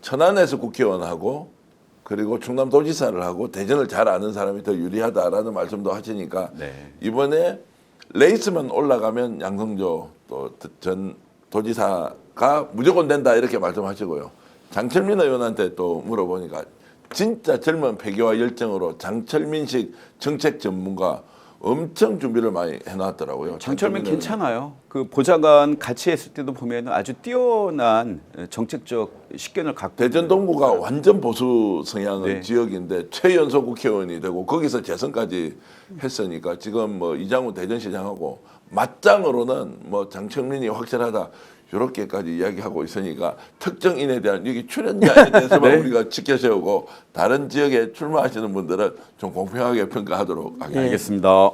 천안에서 국회의원하고 그리고 충남도지사를 하고 대전을 잘 아는 사람이 더 유리하다라는 말씀도 하시니까 네. 이번에 레이스만 올라가면 양성조 또 전 도지사가 무조건 된다 이렇게 말씀하시고요. 장철민 의원한테 또 물어보니까 진짜 젊은 패기와 열정으로 장철민식 정책 전문가 엄청 준비를 많이 해놨더라고요. 장철민 장철민 괜찮아요. 그 보좌관 같이 했을 때도 보면 아주 뛰어난 정책적 식견을 갖고 대전 동구가 완전 보수 성향의 네. 지역인데 최연소 국회의원이 되고 거기서 재선까지 했으니까 지금 뭐 이장우 대전시장하고 맞짱으로는 뭐 장철민이 확실하다 이렇게까지 이야기하고 있으니까 특정인에 대한 여기 출연자에 대해서만 네. 우리가 지켜세우고 다른 지역에 출마하시는 분들은 좀 공평하게 평가하도록 하겠습니다. 알겠습니다.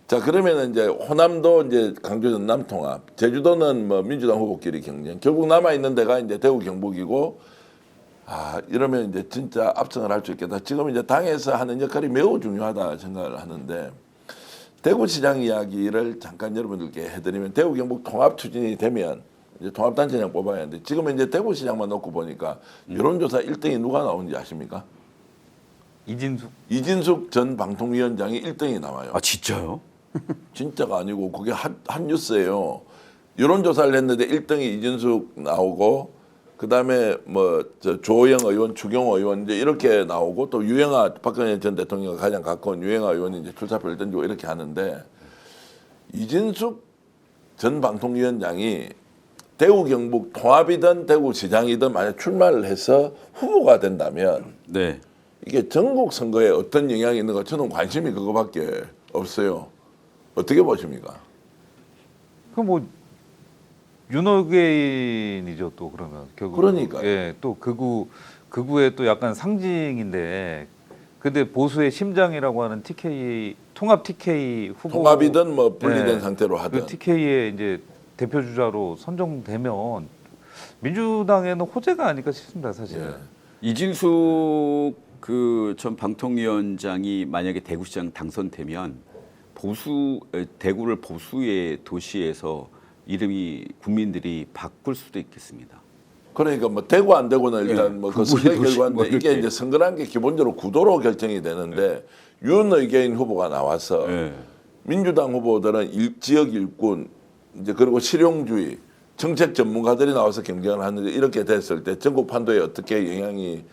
자 그러면 이제 호남도 이제 강조 전남 통합, 제주도는 뭐 민주당 후보끼리 경쟁, 결국 남아 있는 데가 이제 대구 경북이고 아 이러면 이제 진짜 압승을 할 수 있겠다. 지금 이제 당에서 하는 역할이 매우 중요하다 생각을 하는데 대구시장 이야기를 잠깐 여러분들께 해드리면 대구 경북 통합 추진이 되면 이제 통합단체장 뽑아야 하는데 지금 이제 대구시장만 놓고 보니까 여론조사 1등이 누가 나오는지 아십니까? 이진숙 전 방통위원장이 1등이 나와요. 아 진짜요? 진짜가 아니고 그게 한 뉴스예요. 여론조사를 했는데 1등이 이진숙 나오고 그다음에 뭐 저 조호영 의원, 추경호 의원 이제 이렇게 나오고 또 유영아 박근혜 전 대통령과 가장 가까운 유영아 의원이 이제 출사표를 던지고 이렇게 하는데 이진숙 전 방통위원장이 대구 경북 통합이든 대구시장이든 만약 출마를 해서 후보가 된다면 네. 이게 전국 선거에 어떤 영향이 있는가 저는 관심이 그거밖에 없어요. 어떻게 보십니까? 그뭐 윤호개인이죠 또 그러면 결국. 그러니까요. 예, 또 극우의 또 약간 상징인데 근데 보수의 심장이라고 하는 TK 통합 TK 후보 통합이든 뭐 분리된 예, 상태로 하든 그 TK의 이제 대표 주자로 선정되면 민주당에는 호재가 아닐까 싶습니다 사실. 예. 이진숙 그 전 방통위원장이 만약에 대구시장 당선되면 대구를 보수의 도시에서 이름이 국민들이 바꿀 수도 있겠습니다. 그러니까 뭐 되고 안 되고는 일단 예, 뭐 그 극우의 선거의 도시 결과인데 뭐 이게 이렇게. 이제 선거라는 게 기본적으로 구도로 결정이 되는데 윤의개인 후보가 나와서 예. 민주당 후보들은 지역 일꾼 이제 그리고 실용주의 정책 전문가들이 나와서 경쟁을 하는데 이렇게 됐을 때 전국 판도에 어떻게 영향이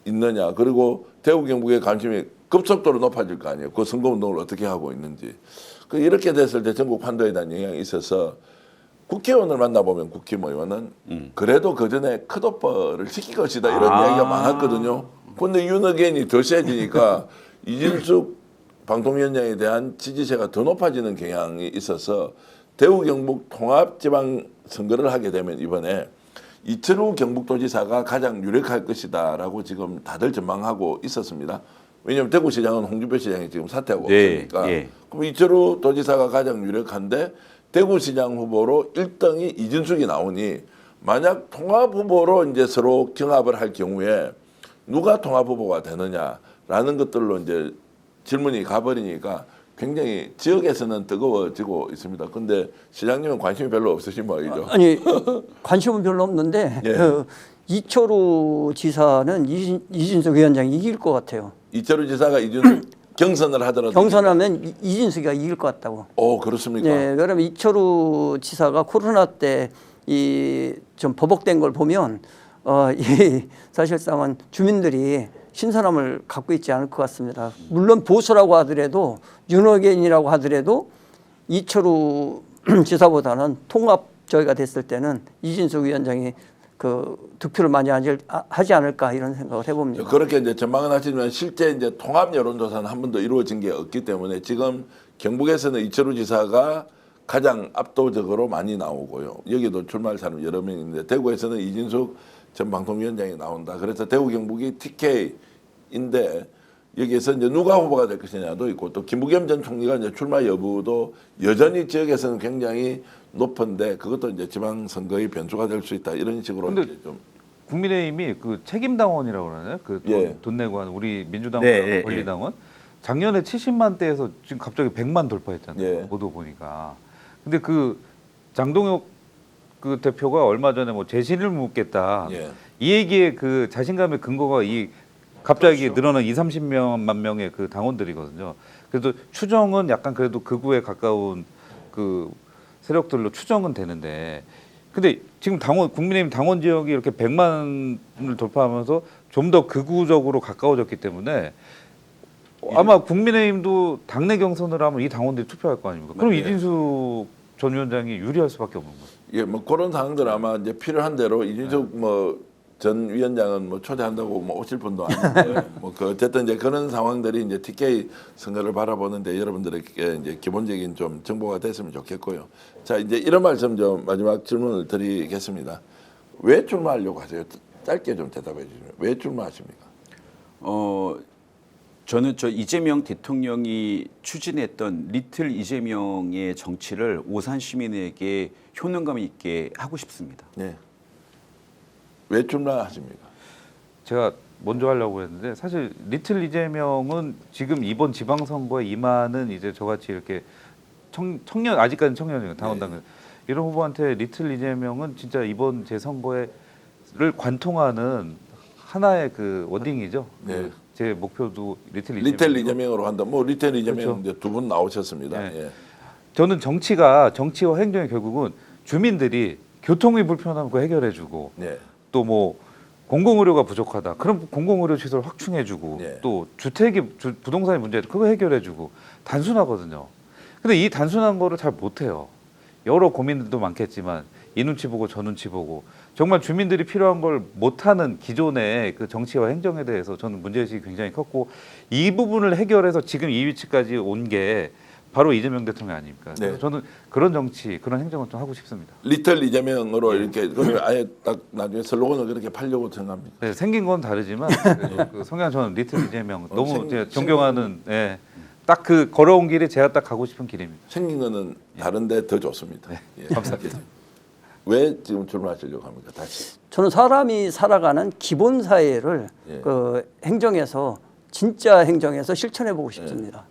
있느냐 그리고 대구 경북의 관심이 급속도로 높아질 거 아니에요. 그 선거운동을 어떻게 하고 있는지 그 이렇게 됐을 때 전국 판도에 대한 영향이 있어서 국회의원을 만나보면 국힘의원은 그래도 그 전에 컷오퍼를 시킬 것이다 이런 이야기가 많았거든요. 그런데 윤의견이 더 세지니까 이진숙 방통위원장에 대한 지지세가 더 높아지는 경향이 있어서 대구 경북 통합지방 선거를 하게 되면 이번에 이철우 경북도지사가 가장 유력할 것이다라고 지금 다들 전망하고 있었습니다. 왜냐하면 대구시장은 홍준표 시장이 지금 사퇴하고 네, 없으니까. 예. 그럼 이철우 도지사가 가장 유력한데 대구시장 후보로 1등이 이진숙이 나오니 만약 통합 후보로 이제 서로 경합을 할 경우에 누가 통합 후보가 되느냐라는 것들로 이제 질문이 가버리니까 굉장히 지역에서는 뜨거워지고 있습니다. 근데 시장님은 관심이 별로 없으신 모양이죠. 아니 관심은 별로 없는데 예. 그 이철우 지사는 이진숙 위원장이 이길 것 같아요. 이철우 지사가 이준석 경선을 하더라도 경선하면 이진숙이가 이길 것 같다고. 그렇습니까? 네, 그러면 이철우 지사가 코로나 때 이 좀 버벅된 걸 보면 이 사실상은 주민들이 신선함을 갖고 있지 않을 것 같습니다. 물론 보수라고 하더라도 윤호견이라고 하더라도 이철우 지사보다는 통합 저희가 됐을 때는 이진숙 위원장이 그 득표를 많이 하지 않을까 이런 생각을 해봅니다. 그렇게 이제 전망은 하시지만 실제 이제 통합 여론조사는 한 번도 이루어진 게 없기 때문에 지금 경북에서는 이철우 지사가 가장 압도적으로 많이 나오고요. 여기도 출마할 사람 여러 명 있는데 대구에서는 이진숙 전 방통위원장이 나온다. 그래서 대구 경북이 TK인데 여기에서 이제 누가 후보가 될 것이냐도 있고 또 김부겸 전 총리가 이제 출마 여부도 여전히 지역에서는 굉장히 높은데 그것도 이제 지방선거의 변수가 될 수 있다 이런 식으로 근데 이제 좀 국민의힘이 그 책임당원이라고 그러나요? 그 돈 예. 내고 한 우리 민주당과 네, 권리당원 작년에 70만 대에서 지금 갑자기 100만 돌파했잖아요. 예. 보도 보니까. 근데 그 장동혁 그 대표가 얼마 전에 뭐 재신을 묻겠다. 예. 이 얘기의 그 자신감의 근거가 이 갑자기 늘어난 30만 명의 그 당원들이거든요. 그래도 추정은 약간 그래도 극우에 가까운 그 세력들로 추정은 되는데, 근데 지금 국민의힘 당원 지역이 이렇게 100만을 돌파하면서 좀 더 극우적으로 가까워졌기 때문에 아마 국민의힘도 당내 경선을 하면 이 당원들이 투표할 거 아닙니까? 그럼 네. 이진수 전 위원장이 유리할 수밖에 없는 거죠. 예, 뭐 그런 상황들 아마 이제 필요한 대로 이준석 뭐 전 위원장은 뭐 초대한다고 뭐 오실 분도 아닌데 뭐 그 어쨌든 이제 그런 상황들이 이제 TK 선거를 바라보는데 여러분들에게 이제 기본적인 좀 정보가 됐으면 좋겠고요. 자 이제 이런 말씀 좀 마지막 질문을 드리겠습니다. 왜 출마하려고 하세요? 짧게 좀 대답해 주시면 왜 출마하십니까? 저는 저 이재명 대통령이 추진했던 리틀 이재명의 정치를 오산 시민에게 효능감 있게 하고 싶습니다. 네. 왜 출마하십니까? 제가 먼저 하려고 했는데 사실 리틀 이재명은 지금 이번 지방선거에 임하는 이제 저같이 이렇게 청년 아직까지는 청년이에요. 당원당은 이런 후보한테 리틀 이재명은 진짜 이번 재선거에를 관통하는 하나의 그 워딩이죠. 네. 제 목표도 리틀 이재명. 리텔 이재명으로 한다. 뭐 리텔 이재명 그렇죠. 두 분 나오셨습니다. 네. 예. 저는 정치와 행정이 결국은 주민들이 교통이 불편하면 그거 해결해주고 네. 또 뭐 공공의료가 부족하다. 그럼 공공의료 시설 확충해주고 네. 또 부동산의 문제 그거 해결해주고 단순하거든요. 근데 이 단순한 거를 잘 못해요. 여러 고민들도 많겠지만 이 눈치 보고 저 눈치 보고 정말 주민들이 필요한 걸 못하는 기존의 그 정치와 행정에 대해서 저는 문제의식이 굉장히 컸고 이 부분을 해결해서 지금 이 위치까지 온 게 바로 이재명 대통령 아닙니까? 그래서 네. 저는 그런 정치, 그런 행정을 좀 하고 싶습니다. 리틀 이재명으로 이렇게 그러면 아예 딱 나중에 슬로건을 그렇게 팔려고 생각합니까? 네, 생긴 건 다르지만 그래도 그 성향 저는 리틀 이재명 너무 제가 존경하는 딱 그 걸어온 길이 제가 딱 가고 싶은 길입니다. 생긴 거는 다른데 더 좋습니다. 예. 감사합니다. 왜 지금 출마하시려고 합니까? 다시. 저는 사람이 살아가는 기본 사회를 예. 그 행정에서 진짜 행정에서 실천해 보고 싶습니다.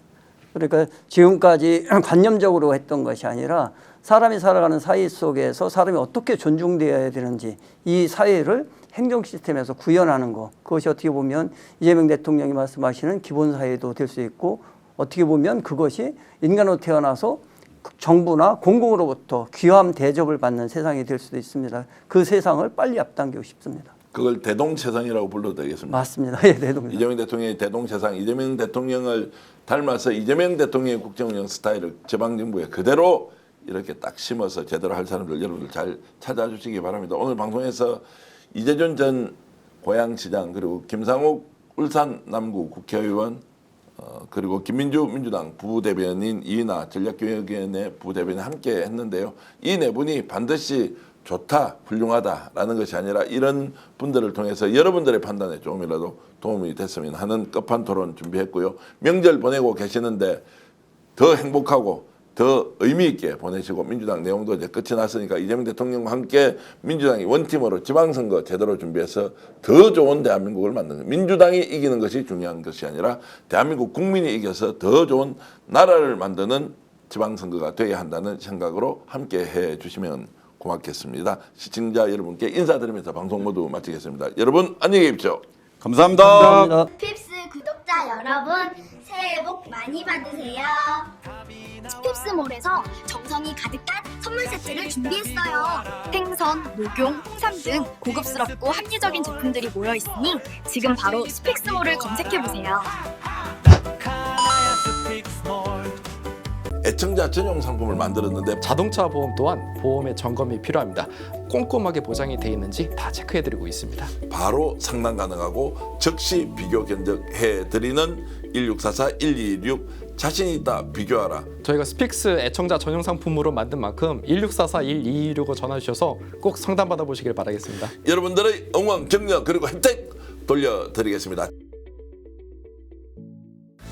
그러니까 지금까지 관념적으로 했던 것이 아니라 사람이 살아가는 사회 속에서 사람이 어떻게 존중되어야 되는지 이 사회를 행정 시스템에서 구현하는 것, 그것이 어떻게 보면 이재명 대통령이 말씀하시는 기본 사회도 될 수 있고 어떻게 보면 그것이 인간으로 태어나서 정부나 공공으로부터 귀함 대접을 받는 세상이 될 수도 있습니다. 그 세상을 빨리 앞당기고 싶습니다. 그걸 대동체상이라고 불러도 되겠습니다. 맞습니다. 예, 대동령. 이재명 대통령의 대동체상, 이재명 대통령을 닮아서 이재명 대통령의 국정운영 스타일을 지방정부에 그대로 이렇게 딱 심어서 제대로 할 사람들 여러분들 잘 찾아주시기 바랍니다. 오늘 방송에서 이재준 전 고양시장 그리고 김상욱 울산 남구 국회의원 그리고 김민주 민주당 부대변인 이인하 전략교육위원회 부대변인 함께 했는데요. 이 네 분이 반드시 좋다, 훌륭하다라는 것이 아니라 이런 분들을 통해서 여러분들의 판단에 조금이라도 도움이 됐으면 하는 끝판 토론 준비했고요. 명절 보내고 계시는데 더 행복하고 더 의미 있게 보내시고 민주당 내용도 이제 끝이 났으니까 이재명 대통령과 함께 민주당이 원팀으로 지방선거 제대로 준비해서 더 좋은 대한민국을 만드는 민주당이 이기는 것이 중요한 것이 아니라 대한민국 국민이 이겨서 더 좋은 나라를 만드는 지방선거가 되어야 한다는 생각으로 함께 해주시면 고맙겠습니다. 시청자 여러분께 인사드리면서 방송 모두 마치겠습니다. 여러분 안녕히 계십시오. 감사합니다. 감사합니다. 스핍스 구독자 여러분 새해 복 많이 받으세요. 스핍스몰에서 정성이 가득한 선물 세트를 준비했어요. 생선, 목용, 홍삼 등 고급스럽고 합리적인 제품들이 모여 있으니 지금 바로 스픽스몰을 검색해보세요. 애청자 전용 상품을 만들었는데 자동차 보험 또한 보험의 점검이 필요합니다. 꼼꼼하게 보장이 되어 있는지 다 체크해드리고 있습니다. 바로 상담 가능하고 즉시 비교 견적해드리는 1644-1226 자신 있다 비교하라. 저희가 스픽스 애청자 전용 상품으로 만든 만큼 1644-1226을 전화주셔서 꼭 상담 받아보시길 바라겠습니다. 여러분들의 응원, 격려 그리고 혜택 돌려드리겠습니다.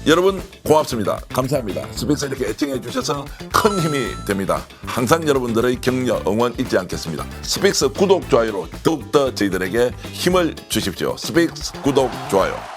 여러분 고맙습니다. 감사합니다. 스픽스 이렇게 애청해 주셔서 큰 힘이 됩니다. 항상 여러분들의 격려, 응원 잊지 않겠습니다. 스픽스 구독, 좋아요로 더욱더 저희들에게 힘을 주십시오. 스픽스 구독, 좋아요.